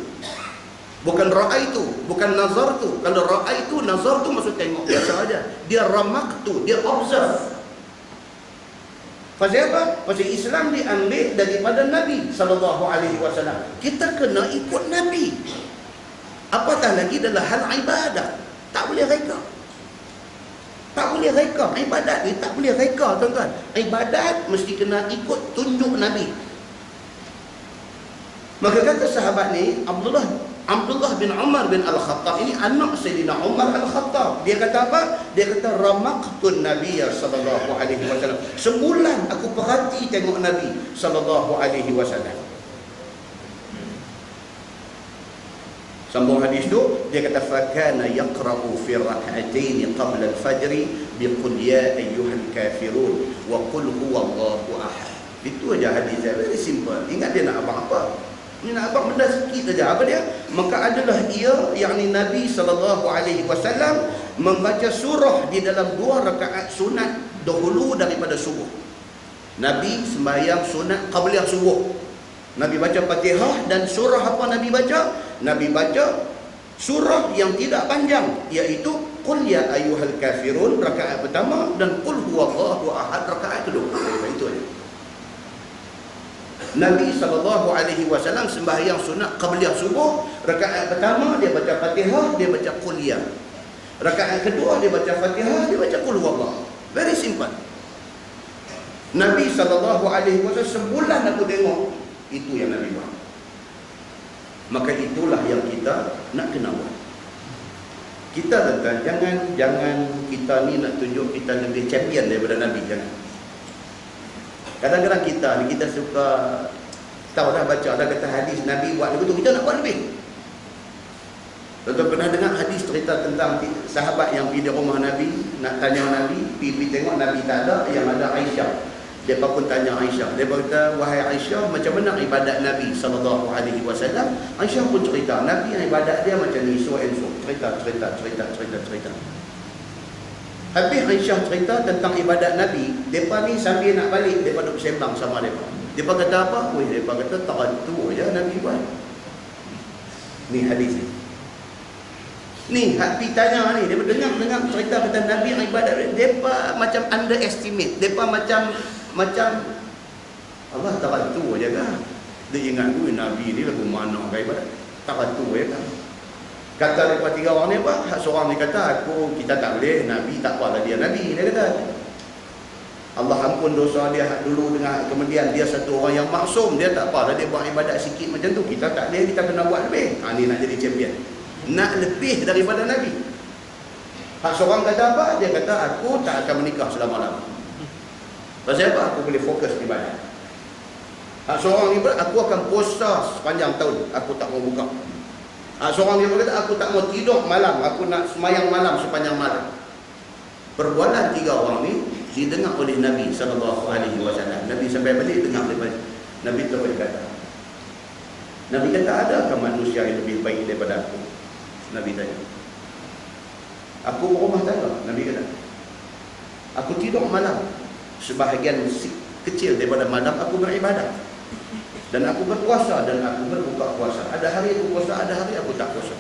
Bukan ra'aitu, bukan nazartu. Kalau ra'aitu, nazartu maksud tengok biasa aja. Dia ramaqtu, dia observe. Pasal apa? Pasal Islam diambil daripada Nabi sallallahu alaihi wasallam. Kita kena ikut Nabi. Apatah lagi dalam hal ibadat. Tak boleh reka. Tak boleh reka. Ibadat ni tak boleh reka, tuan-tuan. Ibadat mesti kena ikut tunjuk Nabi. Maka kata sahabat ni, Abdullah bin Umar bin Al-Khattab ini anak Sayyidina Umar Al-Khattab. Dia kata apa? Dia kata ramaqtun Nabiy sallallahu alaihi wasallam. Sebulan aku perhati tengok Nabi sallallahu alaihi wasallam. Sambung hadis tu, dia kata fakana yaqra'u fi rak'atayn qabla al-fajr bi qul ya ayyuhal kafirun wa qul huwallahu ahad. Itu aja hadis dia, very simple. Ingat dia nak abang apa? Ini nak abang benda sikit saja. Apa dia? Maka adalah ia, yakni Nabi sallallahu alaihi wasallam membaca surah di dalam 2 rakaat sunat dahulu daripada subuh. Nabi sembahyang sunat qabliyah subuh. Nabi baca Fatihah dan surah apa Nabi baca? Nabi baca surah yang tidak panjang, iaitu Qul ya ayyuhal kafirun rakaat pertama dan Qul huwallahu ahad rakaat kedua. Itu aja. Nabi SAW sembahyang sunat qabliyah subuh. Rakaat pertama dia baca Fatihah, dia baca Qul ya. Rakaat kedua dia baca Fatihah, dia baca Qul huwallahu. Very simple. Nabi SAW sebulan aku tengok. Itu yang Nabi buat. Maka itulah yang kita nak kena buat. Kita tuan-tuan, jangan kita ni nak tunjuk kita lebih champion daripada Nabi, jangan. Kadang-kadang kita suka tahu dah baca ada kata hadis Nabi buat begitu, kita nak buat lebih. Tuan-tuan pernah dengar hadis cerita tentang sahabat yang pergi di rumah Nabi, nak tanya Nabi, pergi tengok Nabi tak ada, yang ada Aisyah. Mereka pun tanya Aisyah. Mereka kata, wahai Aisyah, macam mana ibadat Nabi SAW? Aisyah pun cerita, Nabi yang ibadat dia macam ni, so and so. Cerita. Habis Aisyah cerita tentang ibadat Nabi, mereka ni sambil nak balik, mereka duduk sembang sama mereka. Mereka kata apa? Mereka kata, tarantu je Nabi buat. Ni hadis ni. Ni, hati tanya ni, dia dengar cerita kata Nabi yang ibadat, mereka macam underestimate, mereka macam Allah tarantu je kan. Dia ingat Nabi ni lagu mana ke ibadat, tarantu je kan. Kata mereka 3 orang ni apa? Seorang ni kata, kita tak boleh, Nabi tak apalah dia Nabi, dia kata. Allah ampun dosa dia dulu dengan kemudian dia satu orang yang maksum, dia tak apalah, dia buat ibadat sikit macam tu, kita tak boleh, kita kena buat lebih. Ni nak jadi champion, nak lebih daripada Nabi. Seorang kata apa? Dia kata, aku tak akan menikah selama-lama. Pasal apa? Aku boleh fokus ibadat. Seorang ni berkata, aku akan puasa sepanjang tahun, aku tak mau buka. Seorang dia berkata, aku tak mau tidur malam, aku nak semayang malam sepanjang malam. Perbualan 3 orang ni didengar oleh Nabi SAW. Nabi sampai balik dengar daripada Nabi terus kata, Nabi kata, adakah manusia yang lebih baik daripada aku? Nabi tanya. Aku berumah tangga, Nabi kata. Aku tidur malam, sebahagian kecil daripada malam aku beribadat. Dan aku berpuasa dan aku berbuka puasa. Ada hari aku puasa, ada hari aku tak puasa.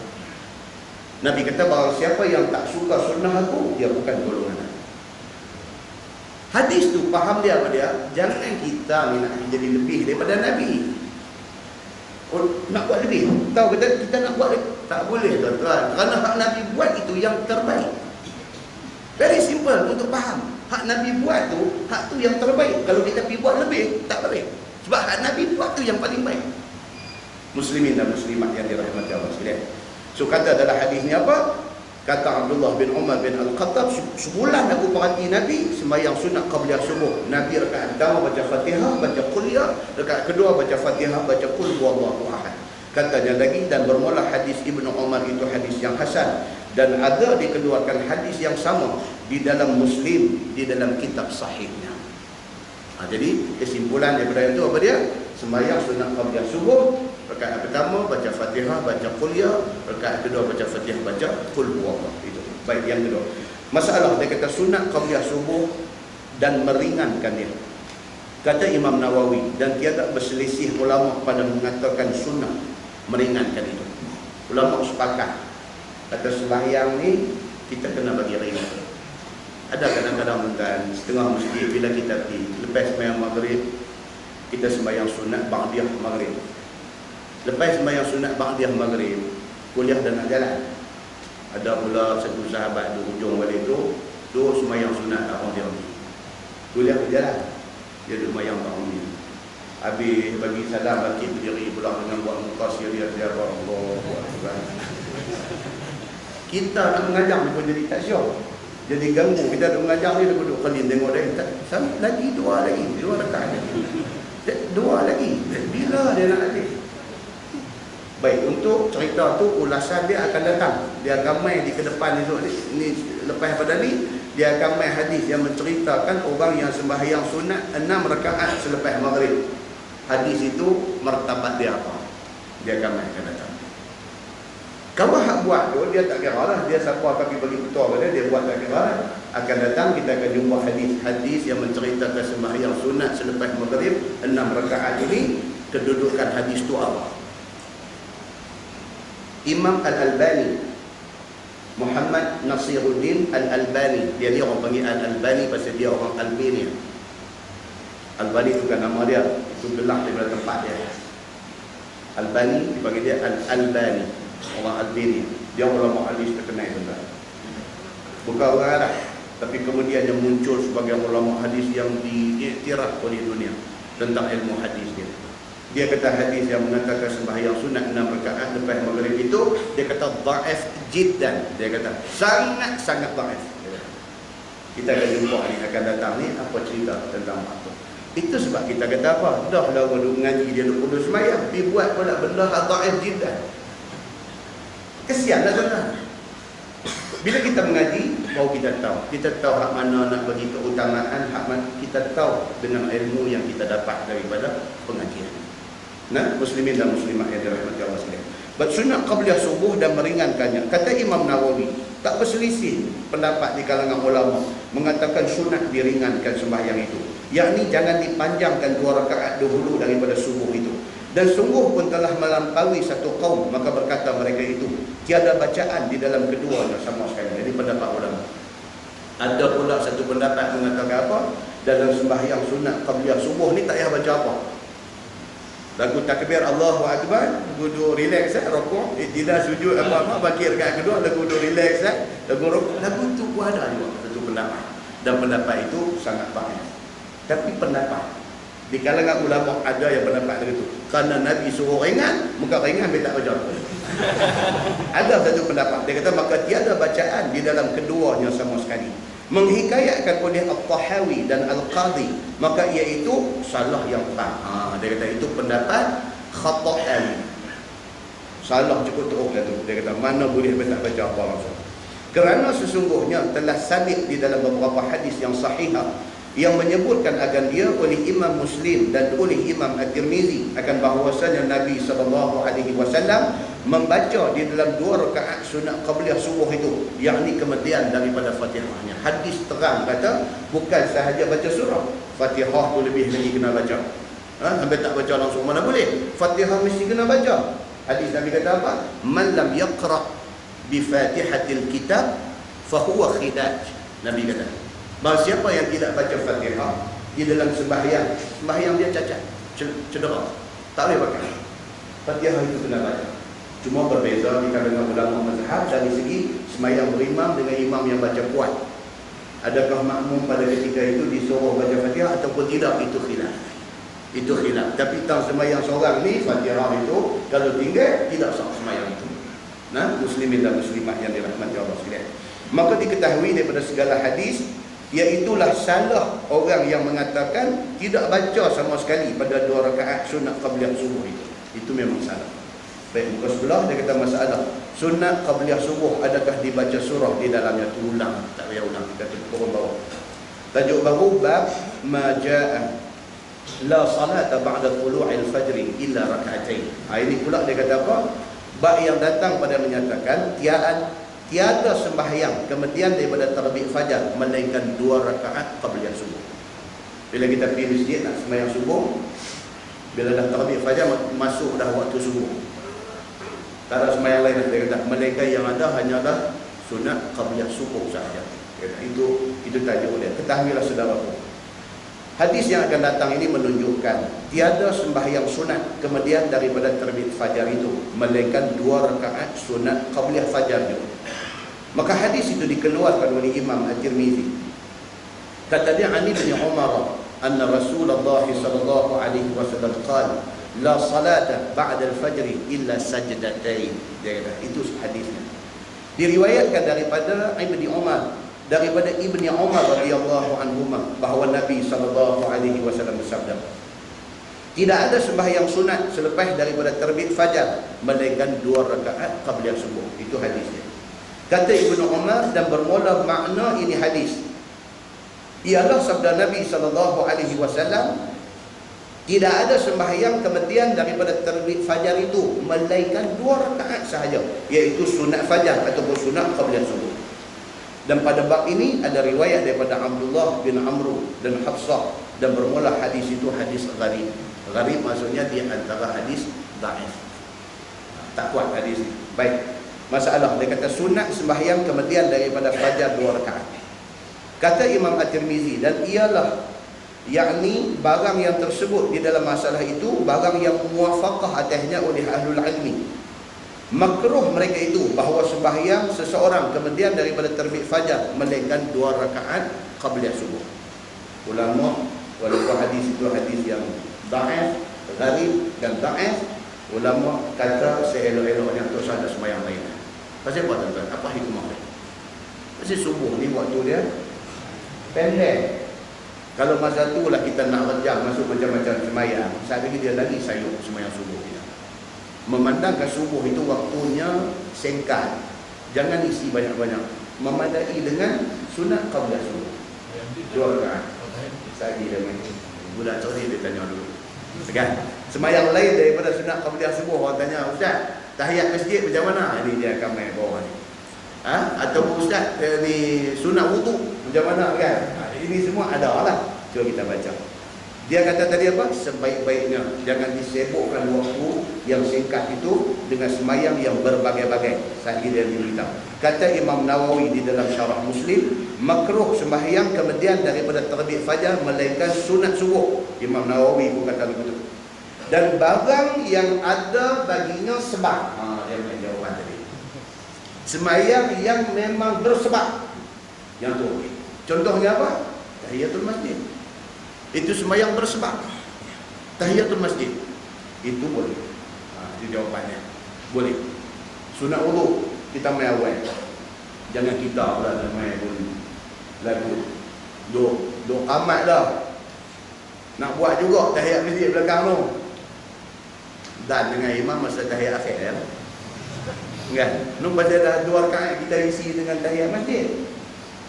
Nabi kata, bahawa siapa yang tak suka sunnah aku, dia bukan golongan aku. Hadis tu faham dia apa dia? Jangan kita ni nak jadi lebih daripada Nabi. Nak buat lebih. Tahu kita nak buat lebih. Tak boleh tuan-tuan. Kerana hak Nabi buat itu yang terbaik. Very simple untuk faham. Hak Nabi buat tu, hak tu yang terbaik. Kalau kita pergi buat lebih, tak boleh. Sebab hak Nabi buat tu yang paling baik. Muslimin dan muslimat yang dirahmati Allah sekalian. So kata dalam hadis ni apa? Kata Abdullah bin Umar bin Al-Khattab, sebulan aku perhati Nabi sembahyang sunat qabliyah subuh. Nabi rakaat pertama baca Fatihah, baca Qul ya, rakaat kedua baca Fatihah, baca Qul huwallahu ahad. Katanya lagi, dan bermula hadis Ibnu Umar itu hadis yang hasan, dan ada dikeluarkan hadis yang sama di dalam Muslim, di dalam kitab sahihnya. Jadi kesimpulan daripada itu apa dia? Sembahyang sunat qabliyah subuh, rakaat pertama baca Fatihah, baca Qul ya, rakaat kedua baca Fatihah, baca Qul huwallahu. Itu baik yang kedua. Masalah dia kata sunat qabliyah subuh dan meringankan dia. Kata Imam Nawawi, dan tiada berselisih ulama pada mengatakan sunnah meringankan itu. Ulama sepakat kata sembahyang ni kita kena bagi ringan. Ada kadang-kadang tuan, setengah masjid bila kita pergi lepas sembahyang maghrib, kita sembahyang sunat ba'diyah maghrib. Lepas sembahyang sunat ba'diyah maghrib, kuliah dan nak jalan. Ada pula satu sahabat di hujung balik tu, dua sembahyang sunat abang dia. Kuliah berjalan, dia duduk sembahyang abang dia. Habis bagi salam, bangkit berdiri pula dengan buat muka serius dia, Allah. Kita nak mengajar ni pun jadi tak syok. Jadi ganggu, kita duduk mengajar ni, dia duduk kelin tengok dia, lagi dua rakaat lagi. Dua lagi. Bila dia nak lagi? Baik, untuk cerita tu ulasan dia akan datang. Dia akan main di ke depan ni lepas pada ni, dia akan main hadis yang menceritakan orang yang sembahyang sunat 6 rakaat selepas maghrib. Hadis itu martabat dia apa? Dia akan main akan datang. Kalau hak buat tu, dia tak kira lah. Dia siapa kami bagi ketua pada dia buat tak kira lah. Akan datang, kita akan jumpa hadis-hadis yang menceritakan sembahyang sunat selepas maghrib 6 rakaat ini. Kedudukan hadis tu apa? Imam Al-Albani, Muhammad Nasiruddin Al-Albani, dia orang panggil Al-Albani pasal dia orang Albania. Albani itu kan nama dia, itu gelar daripada tempat dia. Albani dipanggil dia Al-Albani, orang Albania. Dia ulama hadis terkenal juga. Bukan orang Arab, tapi kemudian yang muncul sebagai ulama hadis yang diiktiraf oleh dunia tentang ilmu hadis dia. Dia kata hadis yang mengatakan sembahyang sunat 6 rakaat lepas maghrib itu, dia kata dhaif jiddan. Dia kata sangat dhaif. Kita akan jumpa ni akan datang ni apa cerita tentang apa. Itu sebab kita kata apa? Dah lah orang ngaji dia nak kudus sembahyang, pergi buat pula benda dhaif jiddan. Kesianlah tuan-tuan. Bila kita mengaji, baru kita tahu. Kita tahu hak mana nak bagi keutamaan, hak mana kita tahu dengan ilmu yang kita dapat daripada pengajian. Nah, muslimin dan muslimat yang dirahmati Allah sekalian. Bersunat qabliyah subuh dan meringankannya. Kata Imam Nawawi, tak berselisih pendapat di kalangan ulama mengatakan sunat diringankan sembahyang itu. Yakni jangan dipanjangkan 2 rakaat dahulu daripada subuh itu. Dan sungguh pun telah melampaui satu kaum, maka berkata mereka itu, tiada bacaan di dalam keduanya sama sekali. Jadi pendapat ulama. Ada pula satu pendapat mengatakan apa? Dalam sembahyang sunat qabliyah subuh ni tak payah baca apa. Lagu takbir Allahu Akbar, duduk relax rukuk, tidak sujud apa-apa, bagi rakaat kedua lagu duduk relax lagu rukuk. Lagu tu pun ada juga satu pendapat. Dan pendapat itu sangat baik. Tapi pendapat di kalangan ulama ada yang pendapat begitu. Kerana Nabi suruh ringan, muka ringan dia tak baca. Ada satu pendapat. Dia kata maka tiada bacaan di dalam keduanya sama sekali. Menghikayatkan oleh Al-Tahawi dan Al-Qadhi, maka iaitu salah yang tak. Dia kata itu pendapat Khatta'i. Salah cukup teruk lah tu. Dia kata mana boleh tak baca apa maksud. Kerana sesungguhnya telah sabit di dalam beberapa hadis yang sahihah yang menyebutkan akan dia oleh Imam Muslim dan oleh Imam At-Tirmizi akan bahawasanya Nabi SAW membaca di dalam 2 rakaat sunat qabliyah subuh itu, yakni kemudian daripada Fatihahnya. Hadis terang kata bukan sahaja baca surah, Fatihah tu lebih lagi kena baca. Sampai tak baca langsung mana boleh. Fatihah mesti kena baca. Hadis Nabi kata apa? Man lam yaqra bi Fatihatil kitab fahuwa khidaj. Nabi kata bahawa siapa yang tidak baca Fatihah di dalam sembahyang dia cacat, cedera, tak boleh pakai. Fatihah itu kena baca. Cuma berbeza di kalangan ulama mazhab dari segi sembahyang berimam dengan imam yang baca kuat. Adakah makmum pada ketika itu disuruh baca Fatihah ataupun tidak, itu khilaf. Itu khilaf. Tapi tentang sembahyang seorang ni, Fatihah itu kalau tinggal tidak sah sembahyang itu. Nah, muslimin dan muslimat yang dirahmati Allah sekalian. Maka diketahui daripada segala hadis, iaitulah salah orang yang mengatakan tidak baca sama sekali pada 2 rakaat sunat qabliyah subuh itu. Itu memang salah. Baik, muka sebelah dia kata masalah sunat qabliyah subuh adakah dibaca surah di dalamnya? Tu ulang, tak payah ulang, kita turun bawah. Tajuk baru bab ma jaa la salata ba'da tulu'il fajri illa rak'atain. Ini pula dia kata apa? Bab yang datang pada menyatakan tiada sembahyang kemudian daripada terbit fajar melainkan 2 rakaat qabliyah subuh. Bila kita pergi masjid nak sembahyang subuh, bila dah terbit fajar masuk dah waktu subuh, tak ada sembahyang lain. Dia kata melainkan yang ada hanyalah sunat qabliyah subuh sahaja. Itu tajuk dia. Ketahuilah saudaraku, hadis yang akan datang ini menunjukkan tiada sembahyang sunat kemudian daripada terbit fajar itu melainkan 2 rakaat sunat qabliyah fajar itu. Maka hadis itu dikeluarkan oleh Imam At-Tirmizi. Kata dia Ani bin Umar anna Rasulullah sallallahu alaihi wasallam qala la salata ba'da al-fajr illa sajdatain. Dia kata itu hadisnya. Diriwayatkan daripada Ibni Umar, radhiyallahu anhuma, bahawa Nabi sallallahu alaihi wasallam bersabda, tidak ada sembahyang sunat selepas daripada terbit fajar melainkan 2 rakaat qabliyah subuh. Itu hadisnya. Kata Ibnu Umar, dan bermula makna ini hadis ialah sabda Nabi SAW, tidak ada sembahyang kemudian daripada terbit fajar itu melainkan 2 rakaat sahaja, iaitu sunat fajar ataupun sunat qabliyah subuh. Dan pada bab ini ada riwayat daripada Abdullah bin Amr dan Hafsah, dan bermula hadis itu hadis gharib. Gharib maksudnya di antara hadis dhaif, tak kuat hadis ini. Baik, masalah dia kata sunat sembahyang kemudian daripada fajar 2 rakaat. Kata Imam At-Tirmizi, dan ialah yakni barang yang tersebut di dalam masalah itu barang yang muwafaqah atasnya oleh ahlul ilmi. Makruh mereka itu bahawa sembahyang seseorang kemudian daripada terbit fajar melainkan 2 rakaat qabliyah subuh. Ulama walaupun hadis itu hadis yang dhaif, Gharib dan Ta'if, ulama kata seelok-eloknya untuk ada sembahyang lain. Pasal apa tuan-tuan? Apa hikmah dia? Pasal subuh ni waktu dia pendek. Kalau masa tu lah kita nak rejam masuk macam-macam sembahyang, saat ini dia lagi sayuk sembahyang subuh dia. Memandangkan subuh itu waktunya singkat, jangan isi banyak-banyak. Memadai dengan sunat qabliyah subuh. 2 rakaat. Sagi dia main. Budak sorry dia tanya dulu. Kan? Sembahyang lain daripada sunat qabliyah subuh, orang tanya, "Ustaz, tahiyat masjid macam mana?" Ini dia akan main bawah ni. Atau ustaz ni sunat wudu macam mana kan? Ini semua ada lah. Cuba kita baca. Dia kata tadi apa? Sebaik-baiknya jangan disibukkan waktu yang singkat itu dengan sembahyang yang berbagai-bagai. Saat dia beritahu. Kata Imam Nawawi di dalam Syarah Muslim, makruh sembahyang kemudian daripada terbit fajar melainkan sunat subuh. Imam Nawawi pun kata begitu. Dan barang yang ada baginya sebab. Dia punya jawapan tadi. Sembahyang yang memang bersebab. Yang tu. Contohnya apa? Tahiyatul masjid. Itu sembahyang bersebab. Tahiyatul masjid. Itu boleh. Itu jawapannya. Boleh. Sunat wudu kita main awal. Jangan kita pula main pun lagu. Duk amat dah. Nak buat juga tahiyat masjid belakang tu. Dan dengan imam masa tahiyat akhir ya. Kan? Nun pasal dah 2 rakaat kita isi dengan tahiyat masjid.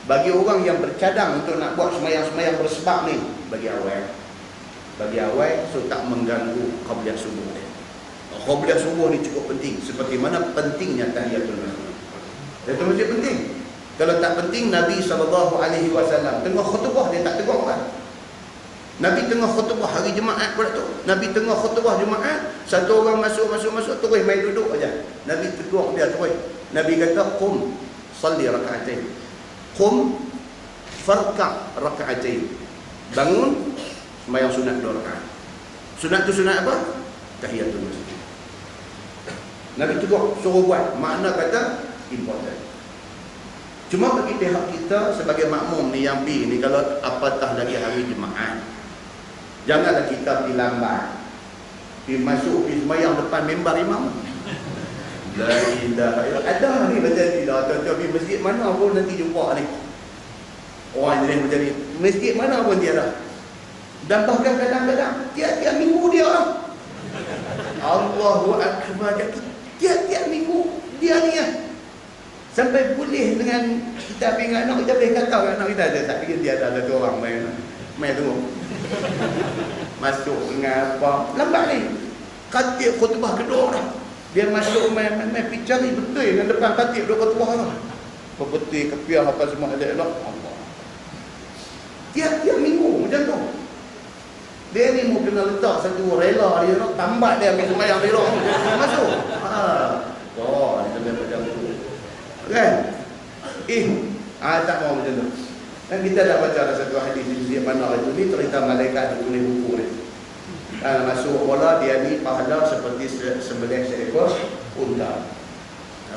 Bagi orang yang bercadang untuk nak buat sembahyang-sembahyang bersebab ni, bagi awal so tak mengganggu qabliyah subuh dia. Qabliyah subuh ni cukup penting, seperti mana pentingnya tahiyatul masjid. Tahiyatul masjid penting. Kalau tak penting, Nabi SAW tengah khutbah dia tak tegur orang. Nabi tengah khutbah hari Jumaat pula tu. Nabi tengah khutbah Jumaat, satu orang masuk terus main duduk aja. Nabi tegur dia terus. Nabi kata, "Qum salli raka'atain." Qum farka' raka'atain. Bangun sembahyang sunat 2 rakaat. Sunat tu sunat apa? Tahiyatul masjid. Nabi tegur suruh buat. Makna kata important. Cuma bagi pihak kita sebagai makmum ni yang B ni, kalau apatah lagi hari Jumaat, janganlah kita pergi lambat. Pergi masuk, pergi sembahyang depan mimbar imam. La ilaha illallah. Ada ni macam ni dah. Tuan-tuan pergi masjid mana pun nanti jumpa ni. Orang jenis macam ni. Masjid mana pun dia dah. Dan bahkan kadang-kadang tiap-tiap minggu dia orang. Allahu Akbar. Tiap-tiap minggu dia ni lah. Sampai boleh dengan kita pergi dengan anak kita, boleh kata dengan anak kita, tak fikir dia ada satu orang main tunggu. Masuk dengan apa, lambat ni. Khatib khutbah kedua dah. Dia masuk main picture ni betul dengan depan khatib dua khutbah tu. Betul kepiah apa semua ada elok. Allah. Tiap-tiap minggu macam tu. Dia ni mau kena letak satu rela dia nak tambat dia ambil sembahyang dia masuk. Oh, dia lebih macam tu. Kan? Tak mau macam tu. Dan kita dah baca ada satu hadis di mana itu ni cerita malaikat tulis buku ni. Masuk bola dia ni pahala seperti sembelih seekor unta.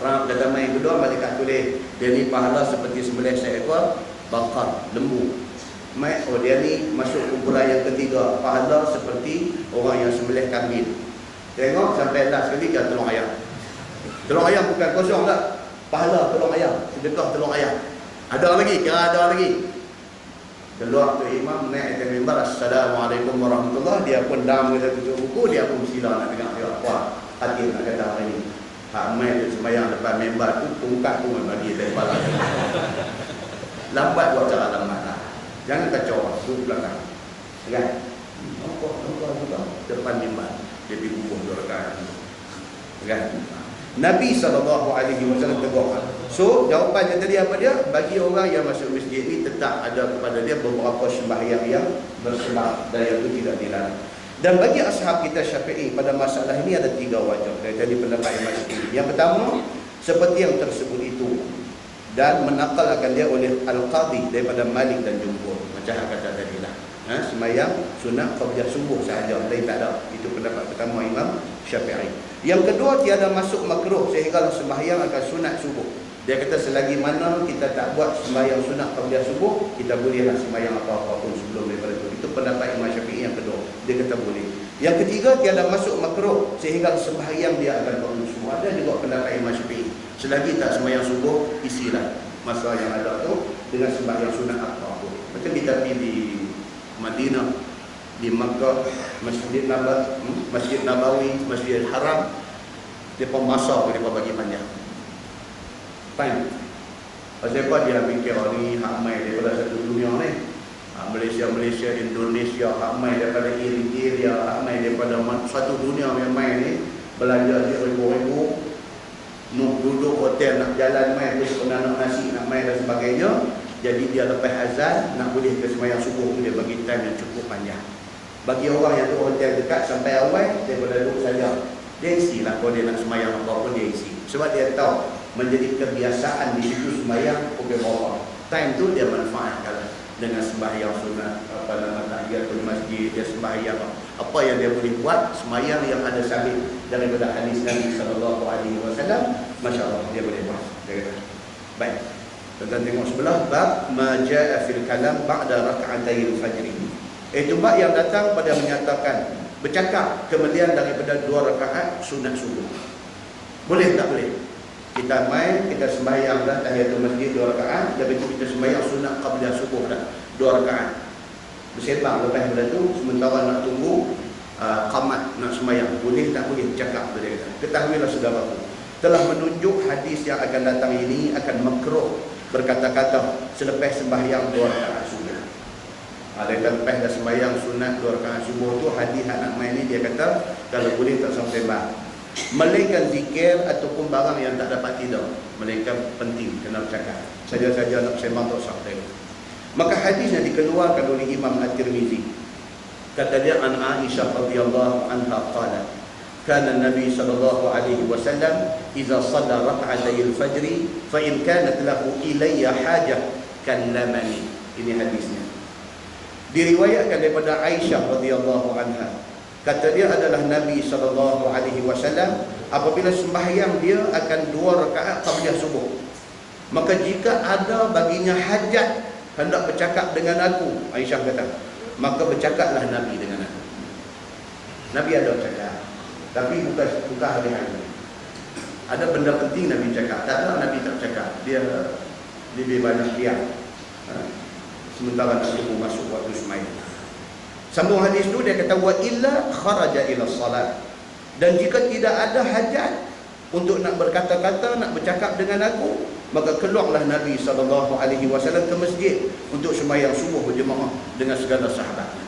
Orang kata main kedua malaikat tulis dia ni pahala seperti sembelih seekor bakar, lembu. Dia ni masuk kumpulan yang ketiga, pahala seperti orang yang sembelih kambing. Tengok sampai last sekali kan telur ayam. Telur ayam bukan kosong tak? Pahala telur ayam, sedekah telur ayam. Ada lagi, kira ada lagi. Keluar tu imam naik atas mimbar, Assalamualaikum warahmatullahi. Dia pun dah mula tutup buku, dia pun sila nak dengar dia apa hati nak kata hari ni. Hak mai tu sembahyang depan mimbar tu tungkat tu bagi dari kepala. Lambat buat cara lambat lah. Jangan kacau tu belakang. Kan? Nampak depan mimbar. Dia pergi bubuh 2 rakaat. Kan? Nabi SAW tegur. So jawapannya tadi apa dia? Bagi orang yang masuk masjid ni tetap ada kepada dia beberapa sembahyang yang bersebab dan yang itu tidak dilarang. Dan bagi ashab kita Syafi'i pada masalah ini ada 3 wajah dari pendapat Imam Syafi'i. Yang pertama, seperti yang tersebut itu dan menakalkan dia oleh Al-Qadhi daripada Malik dan Jumhur. Macam kata tadi lah. Sembahyang sunat qabliyah subuh sahaja, lain tak ada. Itu pendapat pertama Imam Syafi'i. Yang kedua, tiada masuk makruh sehingga sembahyang akan sunat subuh. Dia kata selagi mana kita tak buat sembahyang sunat qabliyah subuh, kita bolehlah sembahyang apa-apa pun sebelum daripada itu. Itu pendapat Imam Syafi'i yang kedua. Dia kata boleh. Yang ketiga, tiada masuk makruh sehingga sembahyang dia akan berhusu. Ada juga pendapat Imam Syafi'i, selagi tak sembahyang subuh, isilah masa yang ada tu dengan sembahyang sunat apa-apa. Macam kita pergi di Madinah, di Makkah, Masjid Nabawi, Masjid Haram, dia pemasak, dia bagi panjang. Fine. Pasal apa dia fikir ni hak mai daripada satu dunia ni? Malaysia, Indonesia, hak mai daripada Iridia, hak mai daripada satu dunia yang mai ni, belanja dia ribu-ribu, nak duduk hotel, nak jalan mai, terus nak nasi, nak mai dan sebagainya. Jadi dia lepas azan, nak boleh ke sembahyang subuh tu, dia bagi time yang cukup panjang. Bagi orang yang duduk hotel dekat sampai awal, daripada duduk saja, dia isilah kalau dia nak sembahyang apa-apa, dia isi. Sebab dia tahu menjadi kebiasaan di situ sembahyang pukul berapa. Time tu dia manfaatkan dengan sembahyang sunat, tahiyatul masjid, dia sembahyang apa yang dia boleh buat, sembahyang yang ada sabit daripada hadis Nabi sallallahu alaihi wasallam, masya-Allah dia boleh buat. Dia kata. Baik. Tuan-tuan tengok sebelah bab ma jaa fil kalam ba'da rak'atayil fajr. Itu bab yang datang pada menyatakan bercakap kemudian daripada 2 rakaat sunat subuh. Boleh tak boleh? Kita main, kita sembahyang dah tahiyatul masjid 2 rakaat, lepas itu kita sembahyang sunat qabliyah subuh dah 2 rakaat. Bersembang lepas daripada tu, sementara nak tunggu qamat nak sembahyang. Boleh tak boleh? Cakap dia kata. Ketahuilah saudaraku, telah menunjuk hadis yang akan datang ini akan makruh berkata-kata selepas sembahyang 2 rakaat sunat. Dia lepas dah sembahyang sunat 2 rakaat subuh tu, hadis anak main ni dia kata kalau boleh tak sembang. Melainkan zikir ataupun barang yang tak dapat tidur, melainkan penting kena bercakap. Saja-saja nak sembang tak sampai. Maka hadis yang dikeluarkan oleh Imam At-Tirmizi, kata dia an Aisyah radhiyallahu anha qalat, kana Nabi sallallahu alaihi wasallam idza shalla rak'atayil fajr fa in kanat lahu ilayya hajah kallamani. Ini hadisnya. Diriwayatkan daripada Aisyah radhiyallahu anha, kata dia adalah Nabi sallallahu alaihi wasallam apabila sembahyang dia akan 2 rakaat qabliyah subuh. Maka jika ada baginya hajat hendak bercakap dengan aku, Aisyah kata, maka bercakaplah Nabi dengan aku. Nabi ada bercakap, tapi bukan hari-hari. Ada benda penting Nabi cakap, tak ada Nabi tak cakap. Dia lebih banyak diam. Sementara nak tunggu masuk waktu sembahyang. Sambung hadis tu dia kata wa illa kharaja ila salat. Dan jika tidak ada hajat untuk nak berkata-kata, nak bercakap dengan aku, maka keluarlah Nabi sallallahu alaihi wasallam ke masjid untuk sembahyang subuh berjemaah dengan segala sahabatnya.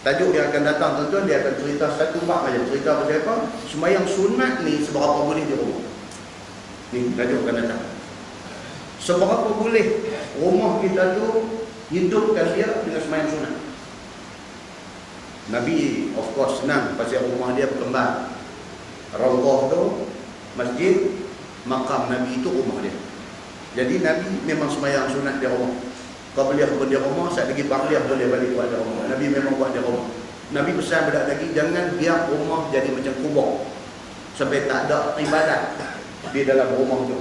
Tajuk yang akan datang tuan-tuan, dia akan cerita satu bab aja. Cerita pasal apa? Sembahyang sunat ni seberapa boleh di rumah. Ni tajuk akan datang. Seberapa boleh rumah kita tu hidupkan dia dengan sembahyang sunat. Nabi of course senang pasal rumah dia berkembang. Raudhah tu masjid, makam Nabi itu rumah dia. Jadi Nabi memang sembahyang sunat di rumah. Qabliyah pun di rumah, saat lagi ba'liyah boleh balik buat di rumah. Nabi memang buat di rumah. Nabi pesan budak lagi jangan biar rumah jadi macam kubur sampai tak ada ibadat di dalam rumah tu,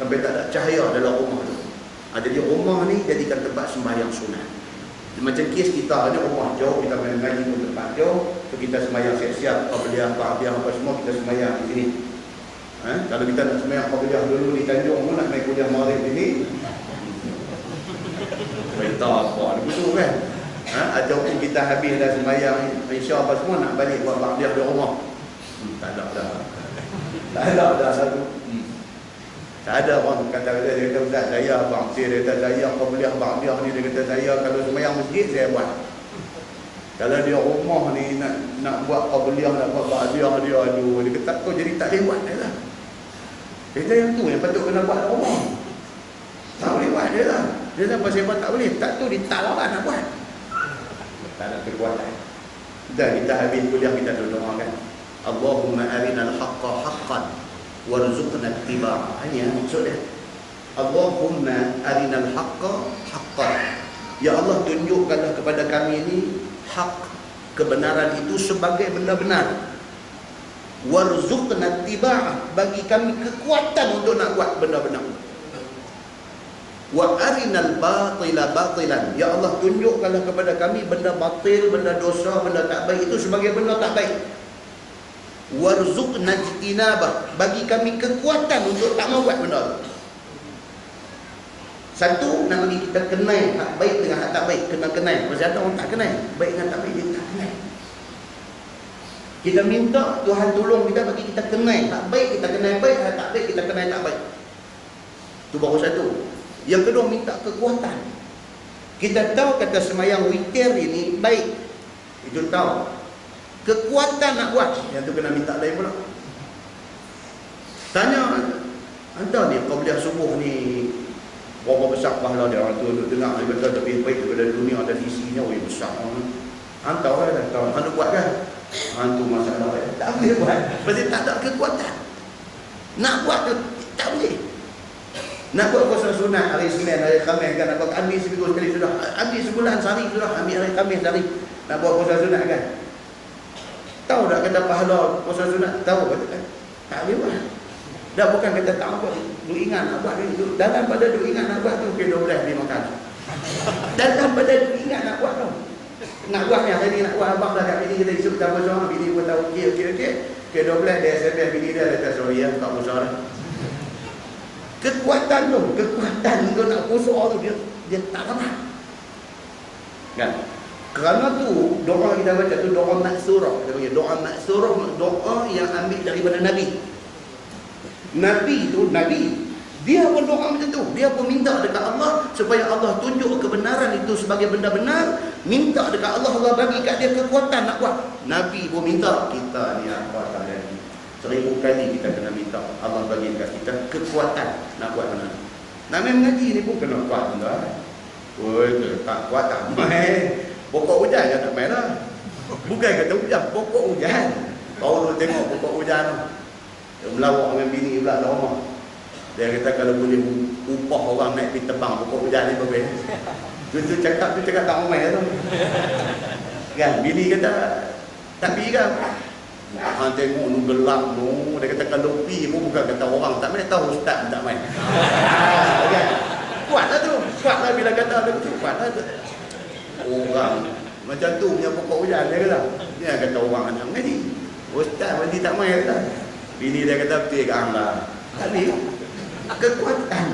sampai tak ada cahaya dalam rumah tu. Jadi rumah ni jadikan tempat sembahyang sunat. Macam kes kita ada rumah jauh, kita main ngaji pun tempat jauh, so kita sembahyang siap-siap qabliyah, ba'diyah apa semua kita sembahyang di sini. Kalau kita nak sembahyang qabliyah dulu di Tanjung pun nak main kuliah maghrib ini. Berita apa begitu kan? Ataupun kita habis dah sembahyang Isya apa semua nak balik buat ba'diyah di rumah. Tak ada dah. Tak ada dah satu. Tak ada orang kata dia kata ustaz saya abang dia kata saya qabliyah ba'diyah ni, dia kata saya kalau sembahyang masjid saya buat. Kalau dia rumah ni nak buat qabliyah nak buat ba'diyah dia aduh dia kata kau jadi tak boleh buat dia lah. Dia yang tu yang patut kena buat rumah. Tak boleh buat dia lah. Dia tak pasal tak boleh. Tak tu dia tak lawan nak buat. Tak ada kekuatan. Dan kita habis kuliah kita doa kan. Allahumma arinal haqqa haqqan warzuqna ittiba'ah. Ini maksud dia. Allahumma arinal haqqa haqqan. Ya Allah, tunjukkanlah kepada kami ini hak, kebenaran itu sebagai benda benar. Warzuqna ittiba'ah, bagi kami kekuatan untuk nak buat benda benar. Wa arinal batila batilan. Ya Allah, tunjukkanlah kepada kami benda batil, benda dosa, benda tak baik itu sebagai benda tak baik. Warzuqna ijtinabah. Bagi kami kekuatan untuk tak mau buat benda itu. Satu, nak bagi kita kenal hak baik dengan hak tak baik. Kena kenal. Pasal ada orang tak kenal baik dengan tak baik, dia tak kenal. Kita minta Tuhan tolong kita bagi kita kenal hak baik, kita kenal baik, hak tak baik, kita kenal tak baik. Itu baru satu. Yang kedua, minta kekuatan. Kita tahu kata semayang witir ini baik. Itu tahu. Kekuatan nak buat, yang tu kena minta lain pula. Tanya, anda ni qabliyah subuh ni berapa besar pahala dia? Orang tu duduk dengar, dia kata lebih baik daripada dunia dan isinya. Oi, besar. Hantar lah, hantar. Anda buat kan? Hantu masalah. Tak boleh buat. Pasal tak ada kekuatan. Nak buat tu, tak boleh. Nak buat puasa sunat hari Senin, hari Khamis kan, nak buat ambil seminggu sekali sudah, ambil sebulan sehari sudah, ambil hari Khamis sehari, nak buat puasa sunat kan. Tahu tak kata pahala puasa sunat? Tahu kan? Tak boleh buat. Dah bukan kata tak buat, duk ingat nak buat kan. Dalam pada duk ingat nak buat tu, ke 12 dia makan. Dalam pada duk ingat nak buat tu. Nak buat ni, hari ni nak buat, abang dah kat bini kita esok tak puasa, bini pun tahu okey. Ke 12 dia SMS bini dia, kata sorry ya, tak puasa dah. Kekuatan tu, kekuatan untuk nak puasa tu dia tak dapat. Kan? Kerana tu doa kita baca tu doa maksurah. Kita panggil doa maksurah, doa yang ambil daripada Nabi. Nabi dia pun doa macam tu. Dia pun minta dekat Allah supaya Allah tunjuk kebenaran itu sebagai benda benar. Minta dekat Allah, Allah bagi kat dia kekuatan nak buat. Nabi pun minta. Kita ni apa tak ada. 1000 kali kita kena minta Allah bagi kat kita kekuatan nak buat benda. Nak main mengaji ni pun kena kuat benda. Oi, tak kuat tak main. Pokok hujan je tak main lah. Bukan kata hujan, pokok hujan. Kau tu tengok pokok hujan tu. Dia melawak dengan bini pula dalam rumah. Dia kata kalau boleh upah orang naik pergi tebang pokok hujan ni bagus. Tu cakap tak main tu. Kan bini kata tapi kan hang tengok nu gelap nu, dia kata kalau pi pun bukan kata orang tak main, tahu ustaz tak main. Kan? Kuatlah tu. Kuatlah bila kata ada tu, kuatlah tu. Orang macam tu punya pokok hujan dia kata. Dia kata orang anak ngaji. Ustaz mesti tak main kata. Bini dia kata betul ke anda. Tapi kekuatan.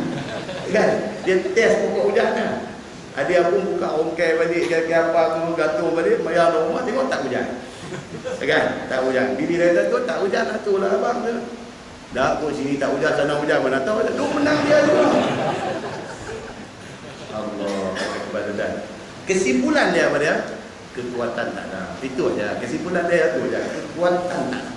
Kan? Dia test pokok hujan kan. Ada pun buka ongkai balik ke apa tu gatul balik, mayar rumah tengok tak hujan. Kan? Tak hujan. Bini dia kata tu tak hujan atulah abang tu. Dah pun sini tak hujan, sana hujan, mana tahu tu menang dia tu. Allah Akbar. Kesimpulan dia apa dia? Kekuatan tak ada. Itu aja. Kesimpulan dia itu aja. Kekuatan tak ada.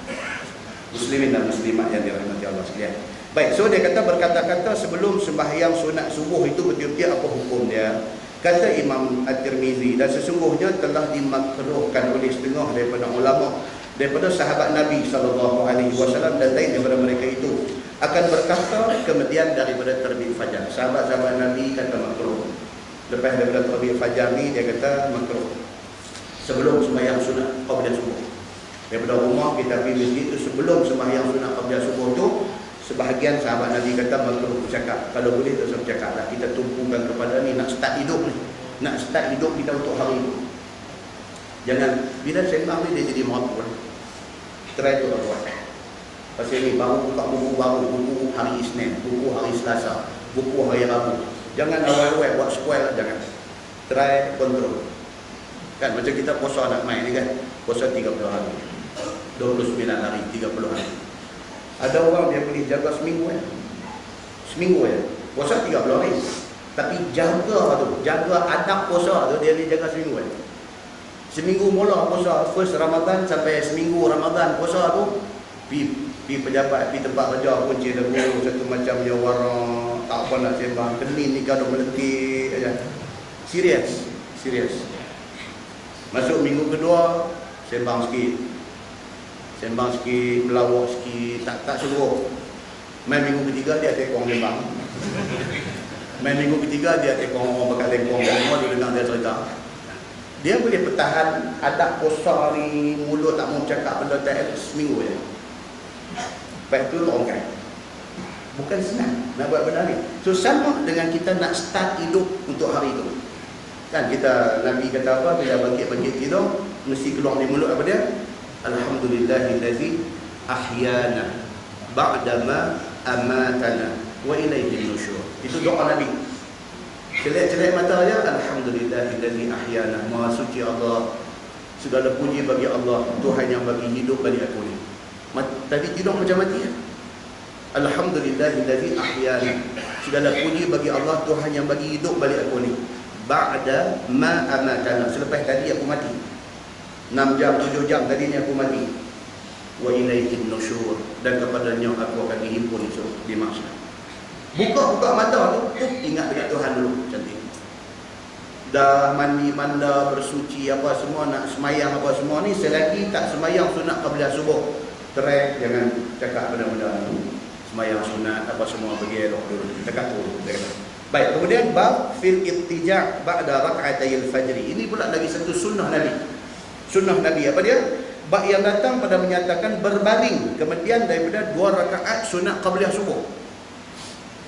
Muslimin dan muslimat yang dirahmati Allah sekalian. Baik, so dia kata berkata-kata sebelum sembahyang sunat subuh itu betul-betul apa hukum dia? Kata Imam At-Tirmizi, dan sesungguhnya telah dimakruhkan oleh setengah daripada ulama, daripada sahabat Nabi SAW dan lain daripada mereka itu akan berkata kemudian daripada terbit fajar. Sahabat-sahabat Nabi kata makruh. Lepas daripada terbit fajar ni dia kata makruh. Sebelum sembahyang sunat qabliyah subuh. Daripada rumah kita pergi masjid tu sebelum sembahyang sunat qabliyah subuh tu, sebahagian sahabat Nabi kata makruh bercakap. Kalau boleh tak usah bercakap lah. Kita tumpukan kepada ni nak start hidup ni. Nak start hidup kita untuk hari ini. Jangan bila sembang ni dia jadi mabuk. Try tu buat. Pasal ni baru buka buku baru, buku hari Isnin, buku hari Selasa, buku hari Rabu. Jangan awal-awal buat spoil lah, jangan. Try control. Kan macam kita puasa nak main ni kan. Puasa 30 hari. 29 hari, 30 hari. Ada orang dia boleh jaga seminggu ya. Seminggu ya. Puasa 30 hari. Tapi jaga tu, jaga adab puasa tu dia boleh jaga seminggu ya. Seminggu mula puasa first Ramadan sampai seminggu Ramadan puasa tu pi pejabat, pi tempat kerja kunci lagu satu macamnya warna tak apa nak sembang kenin ni kalau meletik aja. Serius. Masuk minggu kedua sembang sikit, melawak sikit, tak sungguh. Main minggu ketiga dia tekong sembang. Main minggu ketiga dia tekong orang bakal tekong semua dia dengar dia cerita. Dia boleh pertahan adab puasa ni, mulut tak mau cakap benda tak seminggu je. Lepas tu orang kan. Bukan senang nak buat benda ni. So sama dengan kita nak start hidup untuk hari itu. Kan kita, Nabi kata apa, bila bangkit-bangkit tidur mesti keluar dari mulut apa dia? Alhamdulillahillazi ahyana ba'dama amatana wa ilaihi nusyur. Itu doa Nabi. Celak-celak mata dia, Alhamdulillahillazi ahyana. Maha suci Allah, segala puji bagi Allah, Tuhan yang bagi hidup bagi aku ni. Tadi tidur macam mati ya? Alhamdulillahillazi ahyana. Segala puji bagi Allah, Tuhan yang bagi hidup bagi aku ni. Ba'da ma amatana. Selepas tadi aku mati. 6 jam, 7 jam tadi ni aku mati. Wa ilaihi nusyur. Dan kepadanya aku akan dihimpun esok di mahsyar. Buka mata tu, ingat dekat Tuhan dulu. Cantik. Dah mandi manda, bersuci apa semua, nak semayang apa semua ni, selagi tak semayang sunat qabliyah subuh, terek, jangan cakap benda-benda ni. Semayang sunat apa semua, pergi elok dulu. Dekat tu. Baik, kemudian bab fil ittija' ba'da rak'atayil fajri. Ini pula lagi satu sunnah Nabi. Sunnah Nabi apa dia? Bab yang datang pada menyatakan berbaring kemudian daripada 2 rakaat sunat qabliyah subuh.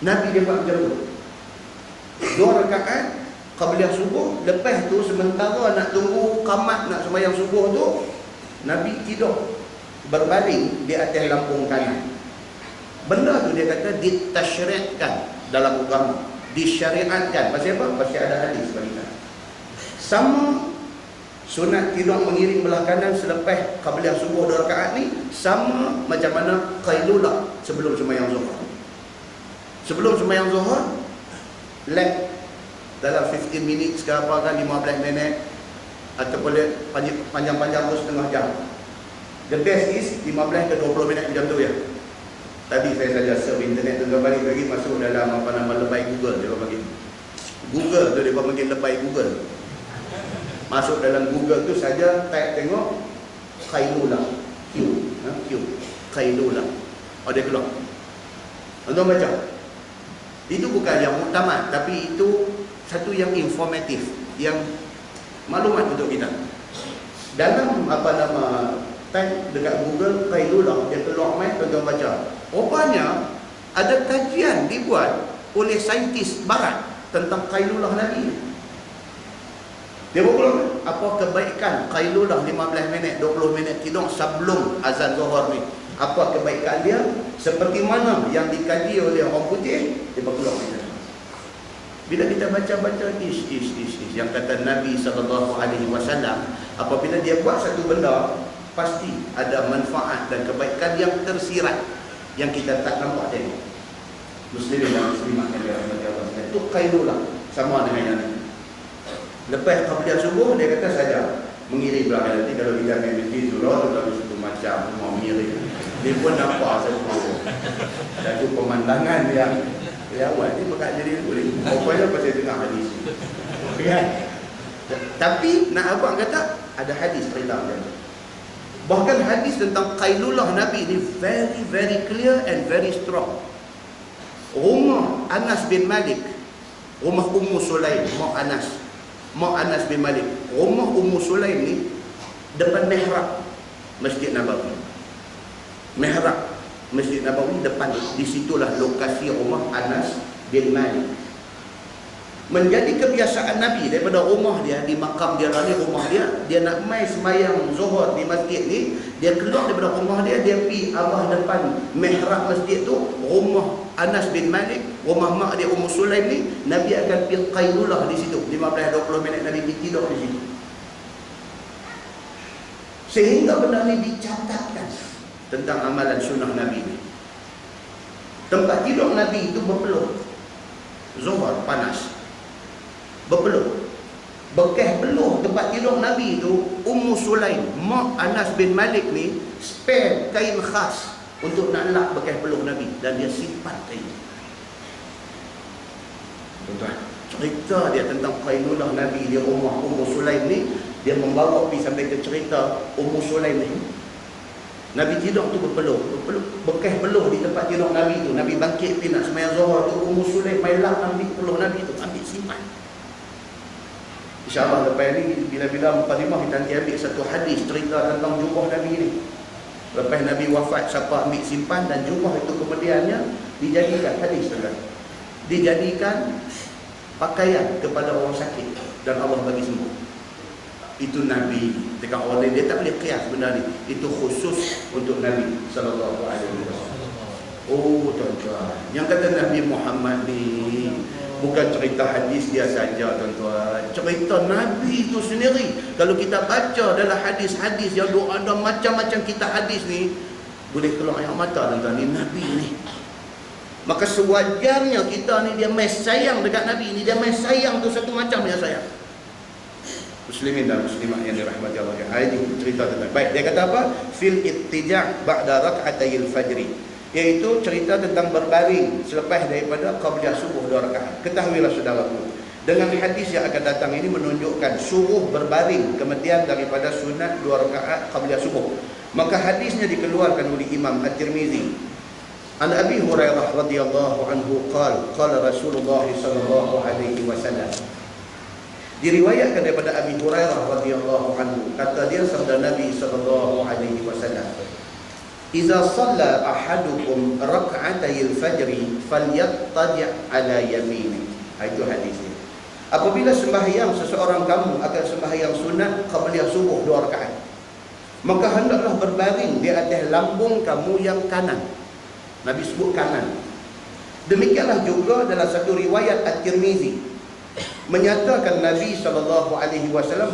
Nabi dia buat macam tu. 2 rakaat qabliyah subuh, lepas tu sementara nak tunggu qamat nak sembahyang subuh tu, Nabi tidur berbaring di atas lampung kanan. Benda tu dia kata ditasyri'kan dalam agama, disyariatkan. Pasal apa? Pasal ada hadis bagi kita. Sama sunat tidur mengiring belah kanan selepas qabliyah subuh 2 rakaat ni, sama macam mana qailulah sebelum sembahyang zuhur. Sebelum sembahyang zuhur, lap dalam 15 minit ke apa kan, 15 minit ataupun panjang-panjang pun setengah jam. The best is 15 ke 20 minit macam tu ya. Tadi saya saja surf internet tu, balik lagi masuk dalam apa nama lebay Google, dia bagi Google tu, dia panggil lebay Google. Masuk dalam Google tu saja, type tengok qailulah, Q qailulah. Oh, dia keluar. Tuan baca. Itu bukan yang utama, tapi itu satu yang informatif, yang maklumat untuk kita. Dalam apa nama type dekat Google qailulah, dia keluar mai, tuan baca. Rupanya ada kajian dibuat oleh saintis barat tentang qailulah Nabi. Dia berkata apa kebaikan qailulah 15 minit 20 minit tidur sebelum azan zuhur ni. Apa kebaikan dia? Seperti mana yang dikaji oleh orang putih, dia berkeluar macam. Bila kita baca-baca yang kata Nabi SAW, apabila dia buat satu benda, pasti ada manfaat dan kebaikan yang tersirat, yang kita tak nampak tengok. Muslimin dan muslimat yang dirahmati Allah, itu qailulah sama dengan yang ini. Lepas qabliyah subuh, dia kata saja mengiring belakang. Nanti kalau kita main masjid surau, kalau satu macam mau mengiring, dia pun nampak satu pemandangan yang awal ni bakal jadi boleh. Rupanya pasal dengar hadis. Kan? Tapi nak abang kata ada hadis cerita macam tu. Bahkan hadis tentang qailulah Nabi ni very very clear and very strong. Rumah Anas bin Malik, rumah Ummu Sulaim, mak Anas bin Malik. Rumah Ummu Sulaim ni depan mihrab Masjid Nabawi. Mihrab Masjid Nabawi depan, di situlah lokasi rumah Anas bin Malik. Menjadi kebiasaan Nabi daripada rumah dia, di makam dia lah ni rumah dia nak mai sembahyang zuhur di masjid ni, dia keluar daripada rumah dia pergi arah depan mihrab masjid tu, rumah Anas bin Malik, rumah mak dia Ummu Sulaim ni, Nabi akan pergi qailulah di situ, 15-20 minit Nabi pergi tidur di situ. Sehingga benda ni dicatatkan tentang amalan sunnah Nabi ni. Tempat tidur Nabi itu berpeluh. Zuhur panas, berpeluh. Bekas peluh tempat tidur Nabi itu, Ummu Sulaim, mak Anas bin Malik ni, spare kain khas untuk nak lap bekas peluh Nabi, dan dia simpan kain. Tuan-tuan, cerita dia tentang qailulah Nabi di rumah Ummu Sulaim ni, dia membawa pergi sampai ke cerita Ummu Sulaim ni. Nabi tidur tu berpeluh, bekas peluh di tempat tidur Nabi tu. Nabi bangkit pergi nak sembahyang zuhur tu, Ummu Sulaim main lap ambil peluh Nabi tu, ambil simpan. InsyaAllah lepas ni, bila-bila mukadimah kita nanti ambil satu hadis cerita tentang jubah Nabi ni. Lepas Nabi wafat, siapa ambil simpan, dan jubah itu kemudiannya Dijadikan hadis tuan. Dijadikan pakaian kepada orang sakit dan Allah bagi sembuh. Itu Nabi. Dekat orang lain dia tak boleh kias benda ni. Itu khusus untuk Nabi sallallahu alaihi wasallam. Oh tuan-tuan, yang kata Nabi Muhammad ni bukan cerita hadis dia saja tuan-tuan. Cerita Nabi itu sendiri. Kalau kita baca dalam hadis-hadis yang ada macam-macam kitab hadis ni, boleh keluar air mata tuan-tuan. Ni Nabi ni. Maka sewajarnya kita ni dia main sayang dekat Nabi ni. Dia main sayang tu satu macam dia sayang. Muslimin dan muslimat yang dirahmati Allah. Ini cerita tentang. Baik, dia kata apa? Fil ittija' ba'da rak'atayil fajri. Iaitu cerita tentang berbaring selepas daripada qabliyah subuh 2 rakaat. Ketahuilah saudaraku, dengan hadis yang akan datang ini menunjukkan suruh berbaring kemudian daripada sunat 2 rakaat qabliyah subuh. Maka hadisnya dikeluarkan oleh Imam At-Tirmizi. An Abi Hurairah radhiyallahu anhu qala Rasulullah sallallahu alaihi wasallam. Diriwayatkan daripada Abi Hurairah radhiyallahu anhu, kata dia sabda Nabi sallallahu alaihi wasallam, "Idza shalla ahadukum rak'atayil fajri falyattaji' ala yamini." Itu hadisnya. Apabila sembahyang seseorang kamu akan sembahyang sunat qabliyah subuh 2 rakaat, maka hendaklah berbaring di atas lambung kamu yang kanan. Nabi sebut kanan. Demikianlah juga dalam satu riwayat At-Tirmizi menyatakan Nabi SAW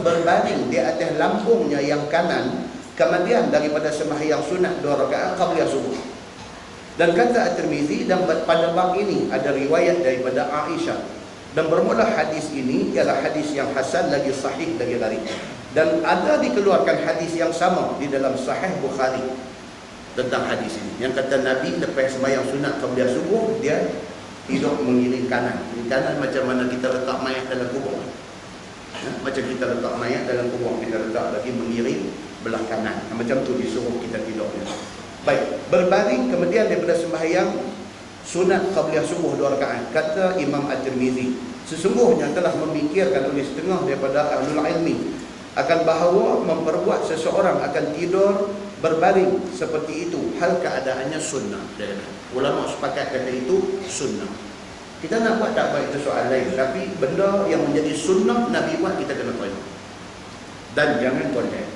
berbaring di atas lambungnya yang kanan kemudian daripada sembahyang sunat 2 rakaat qabliyah subuh. Dan kata At-Tirmizi, dan pada bab ini ada riwayat daripada Aisyah, dan bermula hadis ini ialah hadis yang hasan lagi sahih lagi dari. Dan ada dikeluarkan hadis yang sama di dalam Sahih Bukhari tentang hadis ini, yang kata Nabi lepas sembahyang sunat qabliyah subuh dia hidup mengiring kanan. Kanan macam mana kita letak mayat dalam kubur. Macam kita letak mayat dalam kubur, kita letak lagi mengiring belah kanan. Macam tu disuruh kita tidur. Baik, berbaring kemudian daripada sembahyang sunat qabliyah subuh 2 rakaat. Kata Imam At-Tirmizi, sesungguhnya telah memikirkan oleh setengah daripada ahlul ilmi akan bahawa memperbuat seseorang akan tidur berbaring seperti itu hal keadaannya sunnah. Ulama sepakat kata itu sunnah. Kita nak buat tak buat itu soal lain, tapi benda yang menjadi sunnah Nabi buat kita kena terima. Dan jangan condemn.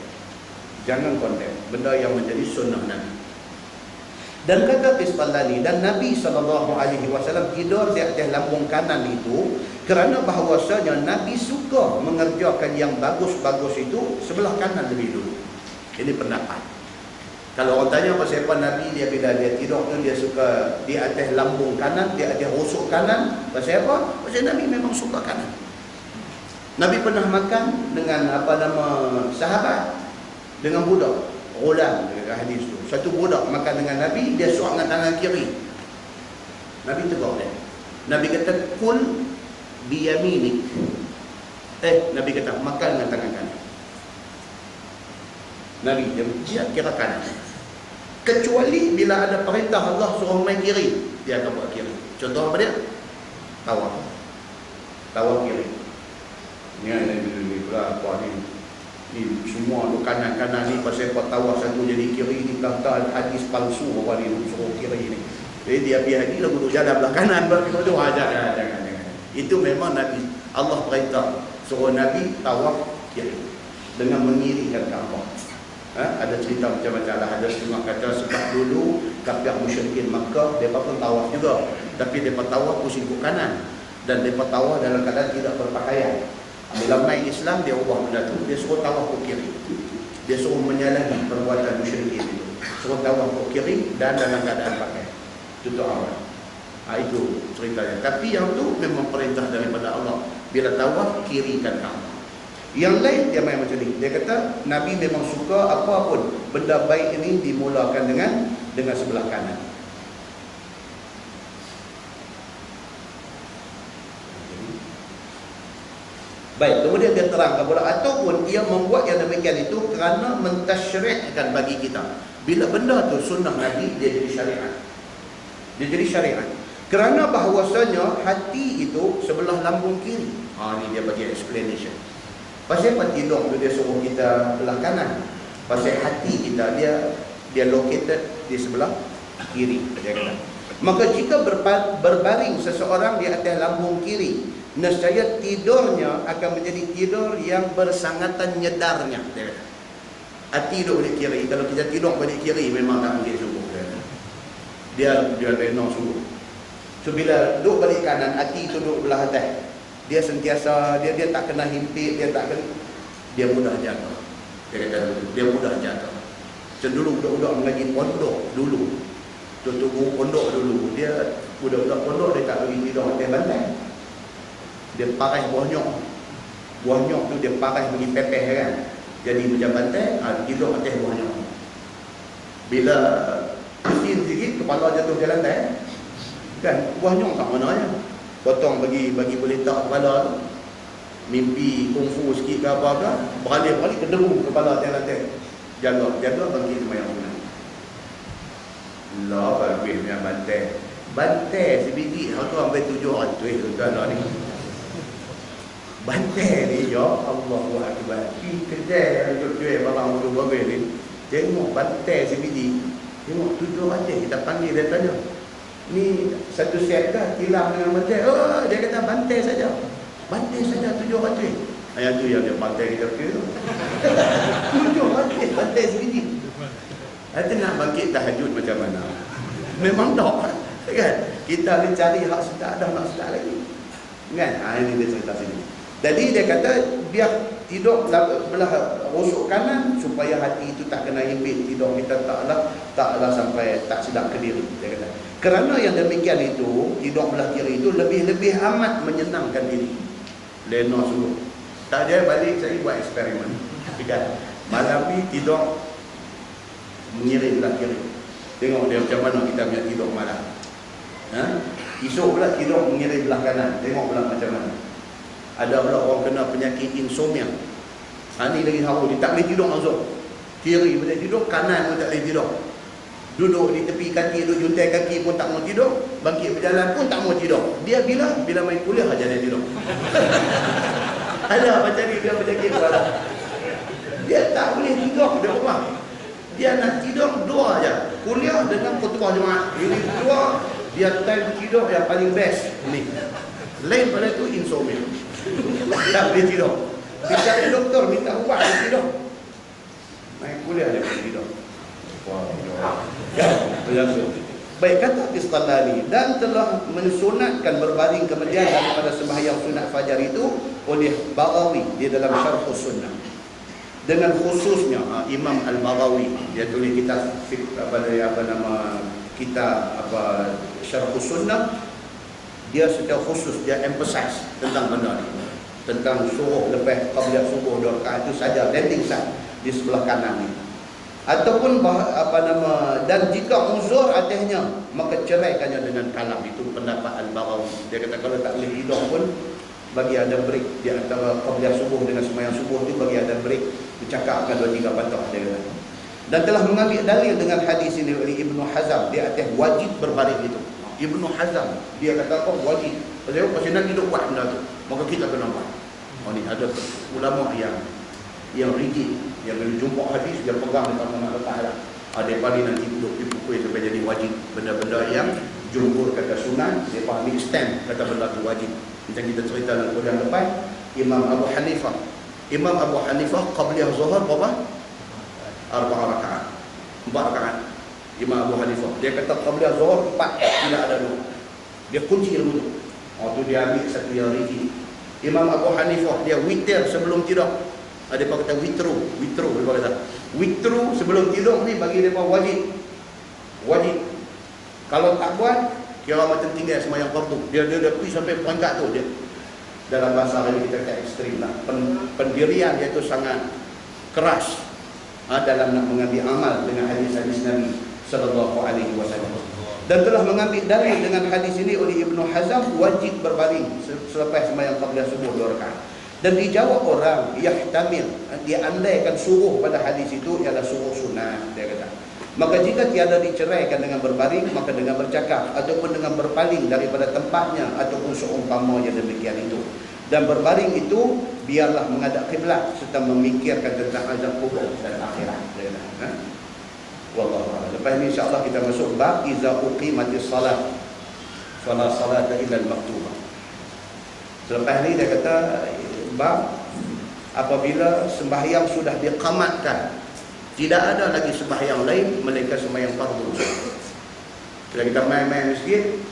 Jangan condemn benda yang menjadi sunnah Nabi. Dan kata Tisqalani, dan Nabi SAW tidur di atas lambung kanan itu kerana bahawasanya Nabi suka mengerjakan yang bagus-bagus itu sebelah kanan lebih dulu. Ini pendapat. Kalau orang tanya pasal apa Nabi dia bila dia tidur tu dia suka di atas lambung kanan, di atas rusuk kanan, pasal apa? Pasal Nabi memang suka kanan. Nabi pernah makan dengan sahabat, dengan budak, ghulam dekat hadis tu. Satu budak makan dengan Nabi, dia suap dengan tangan kiri. Nabi tegur dia. Nabi kata kul biyaminik. Nabi kata makan dengan tangan kanan. Nabi dia kira kanan. Kecuali bila ada perintah Allah suruh main kiri, dia akan buat kiri. Contoh apa dia? Tawaf. Tawaf kiri. Ni ada ni pula apa ni? Ni semua tu kanan-kanan ni pasal apa tawaf satu jadi kiri ni kata hadis palsu apa ni suruh kiri ni. Jadi dia biar dia duduk jalan belah kanan begitu aja jangan. Itu memang Nabi Allah perintah suruh Nabi tawaf kiri dengan mengiringkan Kaabah. Ada cerita macam-macam lah. Ada setengah kata sebab dulu kafir musyrikin Makkah mereka pun tawaf juga, tapi mereka tawaf pusing ke kanan dan mereka tawaf dalam keadaan tidak berpakaian. Bila mai Islam dia ubah benda tu, dia suruh tawaf ke kiri. Dia suruh menyalahi perbuatan musyrikin itu, suruh tawaf ke kiri dan dalam keadaan pakai tutup aurat. Itu ceritanya. Tapi yang tu memang perintah daripada Allah, bila tawaf kirikan Kaabah. Yang lain dia main macam ni. Dia kata Nabi memang suka apa pun benda baik ini dimulakan dengan sebelah kanan. Baik, kemudian dia terangkan pula ataupun ia membuat yang demikian itu kerana mentasyri'kan bagi kita. Bila benda tu sunnah Nabi, dia jadi syariat. Dia jadi syariat. Kerana bahawasanya hati itu sebelah lambung kiri. Ni dia bagi explanation. Pasal apa tidur tu dia suruh kita belah kanan? Pasal hati kita dia located di sebelah kiri. Dia kata. Maka jika berbaring seseorang di atas lambung kiri, nescaya tidurnya akan menjadi tidur yang bersangatan nyedarnya. Hati duduk balik kiri. Kalau kita tidur balik kiri memang tak mungkin sungguh. Dia rena sungguh. So bila duduk balik kanan, hati itu duduk belah atas. Dia sentiasa, dia tak kena himpit, dia mudah jatuh. Dia kata dia mudah jatuh. So dulu budak-budak mengaji pondok dulu. Tutup pondok dulu, dia budak-budak pondok dia tak bagi tidur atas bantai. Dia pakai buah nyok. Buah nyok tu dia pakai bagi pepeh kan. Jadi macam bantai, tidur atas buah nyok. Bila pusing sikit, kepala jatuh ke lantai, kan buah nyok tak mananya. Potong bagi boleh tak kepala tu. Mimpi kungfu sikit ke apa-apa, beralih-alih kederu kepala atas lantai. Jaga bangkit semayang sunat. Allah bagus punya bantai. Bantai sebiji tu sampai 700 tuan-tuan ni. Bantai ni ya Allahu Akbar. Kedai yang jual barang tu bagus ni. Tengok bantai sebiji. Tengok 700 kita panggil dia tanya. Ni satu set dah hilang dengan bantai. Oh dia kata bantai saja. Bantai saja 700. Yang tu yang dia bantai kita kira. 700 bantai sebiji. Nanti nak bangkit tahajud macam mana? Memang tak kan? Kita ni cari hak sedar dah nak sedar lagi kan? Ini dia cerita sini. Jadi dia kata biar tidur belah rusuk kanan supaya hati itu tak kena himpit. Tidur kita taklah sampai tak sedap ke diri. Dia kata kerana yang demikian itu, tidur belah kiri itu lebih amat menyenangkan diri. Lena sungguh. Tak ada balik saya buat eksperimen kan? Malam ni tidur mengiring belah kiri. Tengok dia macam mana kita punya tidur malam. Esok pula tidur mengiring belah kanan. Tengok pula macam mana. Ada pula orang kena penyakit insomnia. Ni lagi haru. Dia tak boleh tidur langsung. Kiri boleh tidur, kanan pun tak boleh tidur. Duduk di tepi kaki, duduk juntai kaki pun tak mau tidur. Bangkit berjalan pun tak mau tidur. Dia bila main kuliah aja dia tidur. Ada macam ni dia penyakit kepala. Dia tak boleh tidur di rumah. Dia nak tidur dua aja. Kuliah dengan ketua jemaah. Ini dua, dia time tidur yang paling best. Ni. Lain pada tu insomnia. Tak boleh tidur. Kita ada doktor minta ubat dia tidur. Main kuliah dia boleh tidur. Baik kata Istalani, dan telah mensunatkan berbaring kemudian daripada sembahyang sunat fajar itu oleh Baghawi di dalam Syarh Sunnah. Dengan khususnya Imam Al-Baghawi, dia tulis kitab Syarh Sunnah. Dia secara khusus dia emphasize tentang benda ni, tentang suruh lepas qabliyah subuh 2 rakaat itu saja, landing side di sebelah kanan ni. Ataupun dan jika uzur atasnya maka ceraikannya dengan kalam. Itu pendapat Al-Baghawi. Dia kata kalau tak boleh tidur pun bagi ada break di antara qabliyah subuh dengan sembahyang subuh tu, bagi ada break, bercakapkan 2-3 patah dia kata. Dan telah mengambil dalil dengan hadis ini oleh Ibnu Hazm di atas wajib berbaring itu. Ibnu Hazm dia kata apa wajib. Pasal nak hidup buat benda tu, maka kita kena buat. Ni ada ulama yang rigid, yang bila jumpa hadis dia pegang dekat mana letak lah. Ada paling nanti duduk dipukul sampai jadi wajib. Benda-benda yang jumhur kata sunat, dia ambil stand kata benda tu wajib. Macam kita cerita dalam kuliah lepas, Imam Abu Hanifah qabliyah zuhur berapa? 4 rakaat. 4 rakaat. Imam Abu Hanifah dia kata qabliyah zuhur 4, tidak ada 2. Dia kunci ilmu tu. Tu dia ambil satu yang rigid. Imam Abu Hanifah dia witir sebelum tidur. Ada apa kata witru dia kata. Witru sebelum tidur ni bagi depa wajib. Kalau tak buat kira macam tinggal sembahyang fardu. Dia pergi sampai peringkat tu dia. Dalam bahasa ini kita kata ekstrim lah. Pendirian dia tu sangat keras dalam nak mengambil amal dengan hadis-hadis Nabi sallallahu alaihi wasallam. Dan telah mengambil dalil dengan hadis ini oleh Ibnu Hazm wajib berbaring selepas sembahyang qabliyah subuh 2 rakaat. Dan dijawab orang yahtamil, dia andaikan suruh pada hadis itu ialah suruh sunat, dia kata. Maka jika tiada diceraikan dengan berbaring, maka dengan bercakap ataupun dengan berpaling daripada tempatnya ataupun seumpama yang demikian itu. Dan berbaring itu biarlah menghadap kiblat serta memikirkan tentang azab kubur dan akhirat, dia kata. Wallahu a'lam. Lepas ni insya-Allah kita masuk bab iza uqimatis salat fala salata illa al-maktubah. Selepas ni dia kata bab apabila sembahyang sudah diqamatkan, tidak ada lagi sembahyang lain melainkan sembahyang fardu. Bila kita main-main masjid,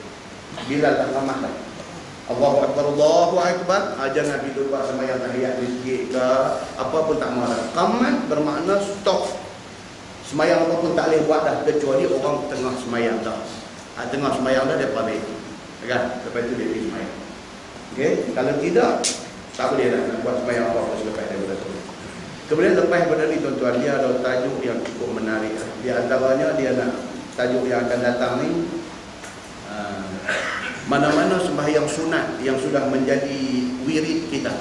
bila tak qamat dah, Allahu Akbar, Allahu Akbar, jangan pergi buat sembahyang tahiyat masjid ke apa pun tak mahu. Qamat bermakna stop. Sembahyang apa pun tak boleh buat dah kecuali orang tengah sembahyang dah. Tengah sembahyang dah dia balik. Kan? Lepas itu dia pergi sembahyang. Okey, kalau tidak tak boleh dah nak buat sembahyang apa-apa selepas daripada tu. Kemudian lepas daripada ni tuan-tuan, dia ada tajuk yang cukup menarik. Di antaranya dia nak tajuk yang akan datang ni, mana-mana sembahyang sunat yang sudah menjadi wirid kita.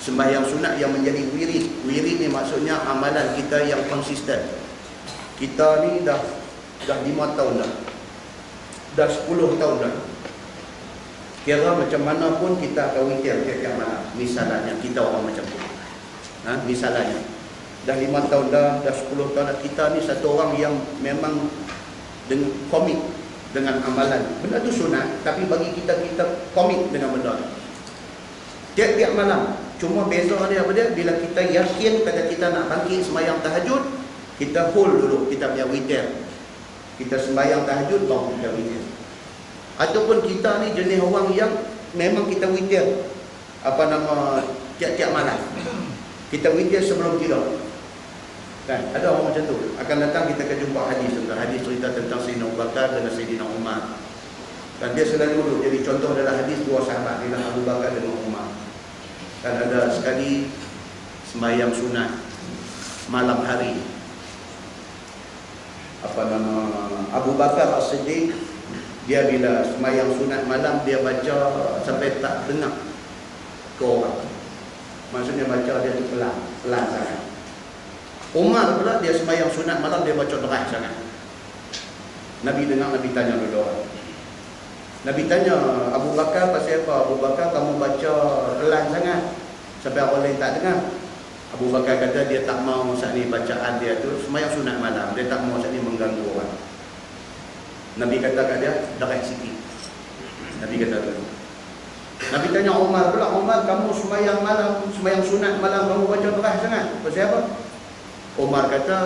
Sembahyang sunat yang menjadi wirid. Wirid ni maksudnya amalan kita yang konsisten. Kita ni dah 5 tahun dah. Dah 10 tahun dah. Kira macam mana pun kita akan witir tiap-tiap malam. Misalnya kita orang macam tu. Misalnya dah 5 tahun dah 10 tahun dah, kita ni satu orang yang memang dengan komit dengan amalan. Benda tu sunat, tapi bagi kita komit dengan benda tu. Tiap-tiap malam. Cuma beza dia apa dia? Bila kita yakin kata kita nak bangkit sembahyang tahajud, kita hold dulu kita punya witir. Kita sembahyang tahajud baru kita witir. Ataupun kita ni jenis orang yang memang kita witir tiap-tiap malam. Kita witir sebelum tidur. Kan? Ada orang macam tu. Akan datang kita akan jumpa hadis tentang hadis cerita tentang Sayyidina Abu Bakar dengan Sayyidina Umar. Dan dia selalu duduk. Jadi contoh adalah hadis dua sahabat, ialah Abu Bakar dan Umar. Dan ada sekali sembahyang sunat malam hari. Abu Bakar As-Siddiq, dia bila sembahyang sunat malam dia baca sampai tak dengar ke orang. Maksudnya baca dia tu pelan sangat. Umar pula dia sembahyang sunat malam dia baca deras sangat. Nabi dengar, Nabi tanya dulu orang. Nabi tanya Abu Bakar, pasal apa Abu Bakar kamu baca pelan sangat sampai orang lain tak dengar? Abu Bakar kata dia tak mahu saat ni bacaan dia tu sembahyang sunat malam, dia tak mahu saat ni mengganggu orang. Nabi kata kat dia, deras sikit. Nabi kata tu. Nabi tanya Umar pula, Umar kamu sembahyang malam, sembahyang sunat malam kamu baca deras sangat, pasal apa? Umar kata,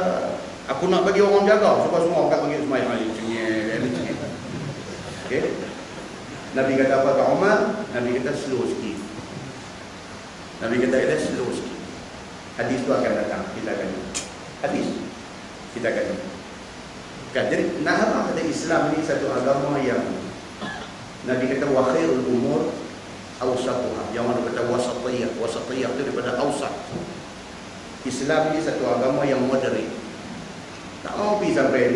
aku nak bagi orang jaga supaya semua orang panggil sembahyang ni cengeng. Okey. Nabi kata apa kat Umar? Nabi kata slow sikit. Nabi kata slow sikit. Hadis tu akan datang, kita akan hadis kita akan kan. Jadi nak apa kata Islam ni satu agama yang Nabi kata wa khairul umur awsatuha. Yang mana kata wasatiyah. Wasatiyah tu daripada awsat. Islam ni satu agama yang moderate. Tak mau pergi sampai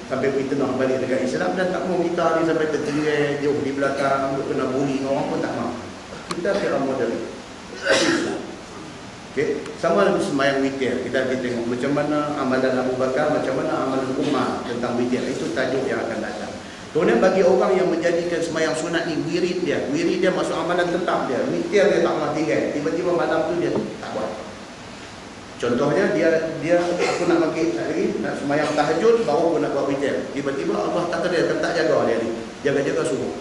pergi tenang balik dekat Islam, dan tak mau kita ni sampai tertinggal jauh di belakang kena bully orang pun tak mau. Kita kira moderate. Okay. Sama dengan sembahyang witir, kita tengok macam mana amalan Abu Bakar, macam mana amalan Umar tentang witir. Itu tajuk yang akan datang. Kemudian bagi orang yang menjadikan sembahyang sunat ni wirid dia masuk amalan tetap dia. Witir dia tak mau tinggal. Tiba-tiba malam tu dia tak buat. Contohnya dia aku nak bangkit lagi, nak sembahyang tahajud baru aku nak buat witir. Tiba-tiba Allah tak jaga dia ni. Jaga-jaga subuh.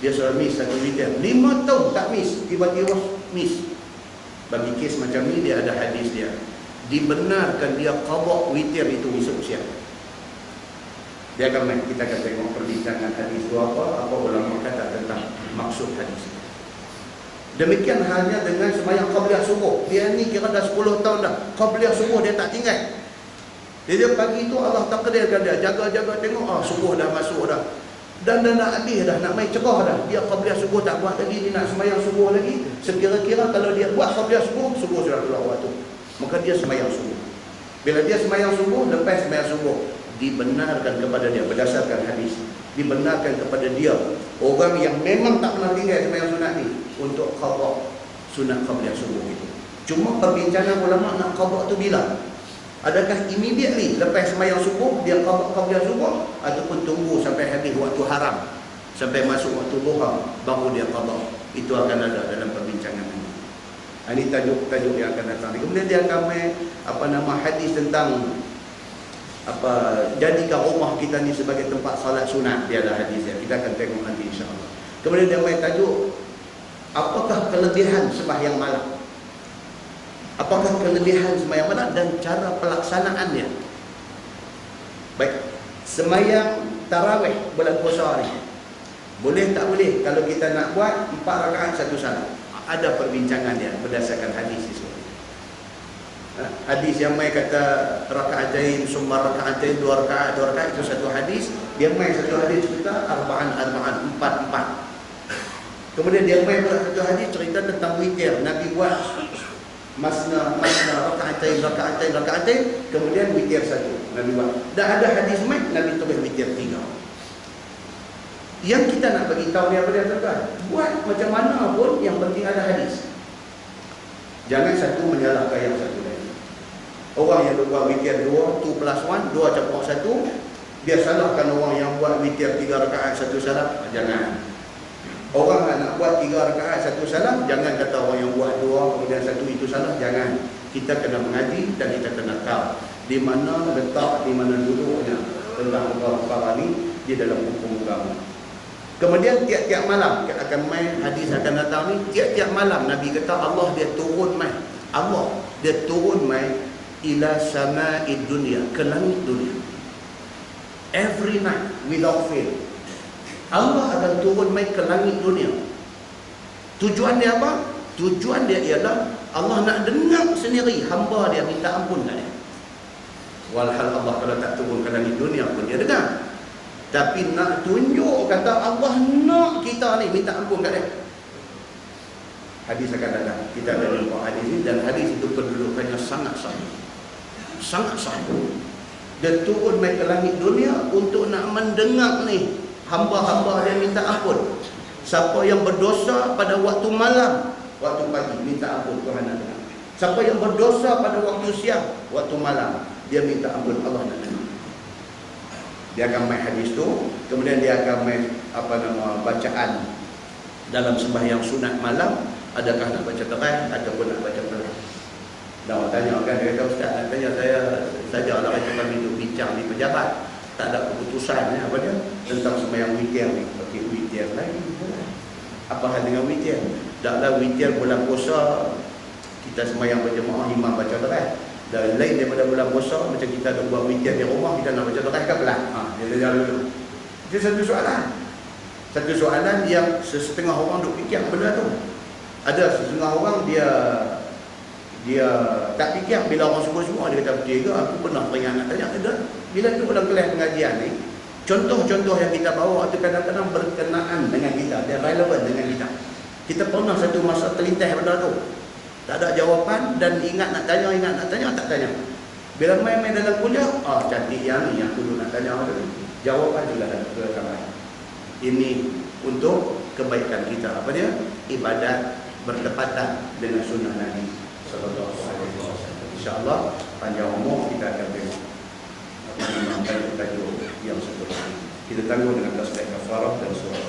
Dia sudah miss satu witir. 5 tahun tak miss, tiba-tiba miss. Bagi kes macam ni dia ada hadis dia. Dibenarkan dia qada witir itu esok siang. Kita akan tengok perbincangan hadis itu apa ulama kata tentang maksud hadis. Demikian halnya dengan sembahyang qabliyah subuh. Dia ni kira dah 10 tahun dah. Qabliyah subuh dia tak tinggal. Dia pagi tu Allah takdirkan dia jaga-jaga tengok subuh dah masuk dah. Dan dah nak habis dah, nak main cerah dah. Dia qabliyah subuh tak buat lagi, dia nak sembahyang subuh lagi. Sekira-kira kalau dia buat qabliyah subuh, subuh sudah keluar waktu. Maka dia sembahyang subuh. Bila dia sembahyang subuh, lepas sembahyang subuh, dibenarkan kepada dia berdasarkan hadis. Dibenarkan kepada dia orang yang memang tak pernah tinggal sembahyang sunat ni untuk qada sunat qabliyah subuh itu. Cuma perbincangan ulama nak qada tu bila? Adakah immediately lepas sembahyang subuh dia qada qabliyah subuh, ataupun tunggu sampai habis waktu haram, sampai masuk waktu duha baru dia qada? Itu akan ada dalam perbincangan ini. Ini tajuk yang akan datang. Kemudian dia akan hadis tentang jadikan rumah kita ni sebagai tempat salat sunat. Dia ada hadis dia. Kita akan tengok nanti insya-Allah. Kemudian dia main tajuk, apakah kelebihan sembahyang malam? Apakah kelebihan sembahyang malam dan cara pelaksanaannya? Baik, sembahyang tarawih bulan puasa ni boleh tak boleh kalau kita nak buat 4 rakaat 1 salam? Ada perbincangan dia berdasarkan hadis itu. Hadis yang mai kata rakaatain summa rakaatain 2 rakaat itu satu hadis. Dia mai satu hadis cerita arba'an 4. Kemudian dia mai pula satu hadis cerita tentang witir. Nabi buat masna rakaatain, kemudian witir satu Nabi buat. Dan ada hadis mai Nabi tulis witir 3. Yang kita nak bagi tahu ni apa dia tuan? Buat macam mana pun yang penting ada hadis. Jangan satu menyalahkan yang satu lain. Orang yang buat witir 2 plus 1, 2 campur 1, dia salahkan orang yang buat witir 3 rakaat 1 salam. Jangan. Orang nak buat 3 rakaat 1 salam, jangan kata orang yang buat 2 kemudian 1 itu salah. Jangan. Kita kena mengaji dan kita kena tahu di mana letak, di mana duduknya tentang perkara ni di dalam hukum agama. Kemudian tiap-tiap malam akan main hadis akan datang ni, tiap-tiap malam Nabi kata Allah dia turun mai. Allah dia turun mai ila sama'id dunia, ke langit dunia. Every night without fail. Allah akan turun mai ke langit dunia. Tujuan dia apa? Tujuan dia ialah Allah nak dengar sendiri hamba dia minta ampun kat dia. Walhal Allah kalau tak turun ke langit dunia pun dia dengar. Tapi nak tunjuk kata Allah nak kita ni minta ampun kat dia. Hadis akan datang. Kita akan jumpa hadis ini dan hadis itu kedudukannya sangat sahih. Sangat sahih. Dia turun mai ke langit dunia untuk nak mendengar ni hamba-hamba dia minta ampun. Siapa yang berdosa pada waktu malam, waktu pagi minta ampun Tuhan nak dengar. Siapa yang berdosa pada waktu siang, waktu malam, dia minta ampun Allah nak dengar. Dia akan main hadis tu, kemudian dia akan main bacaan dalam sembahyang sunat malam. Adakah nak baca terai ataupun nak baca pelan? Dan orang tanya kan, dia kata ustaz nak tanya saya saja lah macam kami duduk bincang di pejabat, tak ada keputusan apa dia tentang sembahyang witir ni. Okey, witir lagi. Apa hal dengan witir? Taklah witir bulan puasa kita sembahyang berjemaah imam baca terai. Dan lain daripada bulan puasa macam kita ada buat witir di rumah, kita nak baca terai ke pelan? Dia jalan dulu. Itu satu soalan. Satu soalan yang setengah orang duk fikir benda tu. Ada setengah orang dia tak fikir. Bila orang semua dia kata betul ke, aku pernah peringat nak tanya. Bila tu dalam kelas pengajian ni, contoh-contoh yang kita bawa tu kadang-kadang berkenaan dengan kita, dia relevan dengan kita. Kita pernah satu masa terlintas benda tu, tak ada jawapan dan ingat nak tanya, tak tanya. Bila main-main dalam kuliah, cantik yang ni yang dulu nak tanya tu. Jawapan juga ada. Ini untuk kebaikan kita. Apa dia? Ibadat bertepatan dengan sunnah Nabi sallallahu alaihi wasallam. Insya-Allah panjang umur kita akan tengok apa yang tajuk yang seterusnya. Kita tangguh dengan tasbih kafarah dan surah.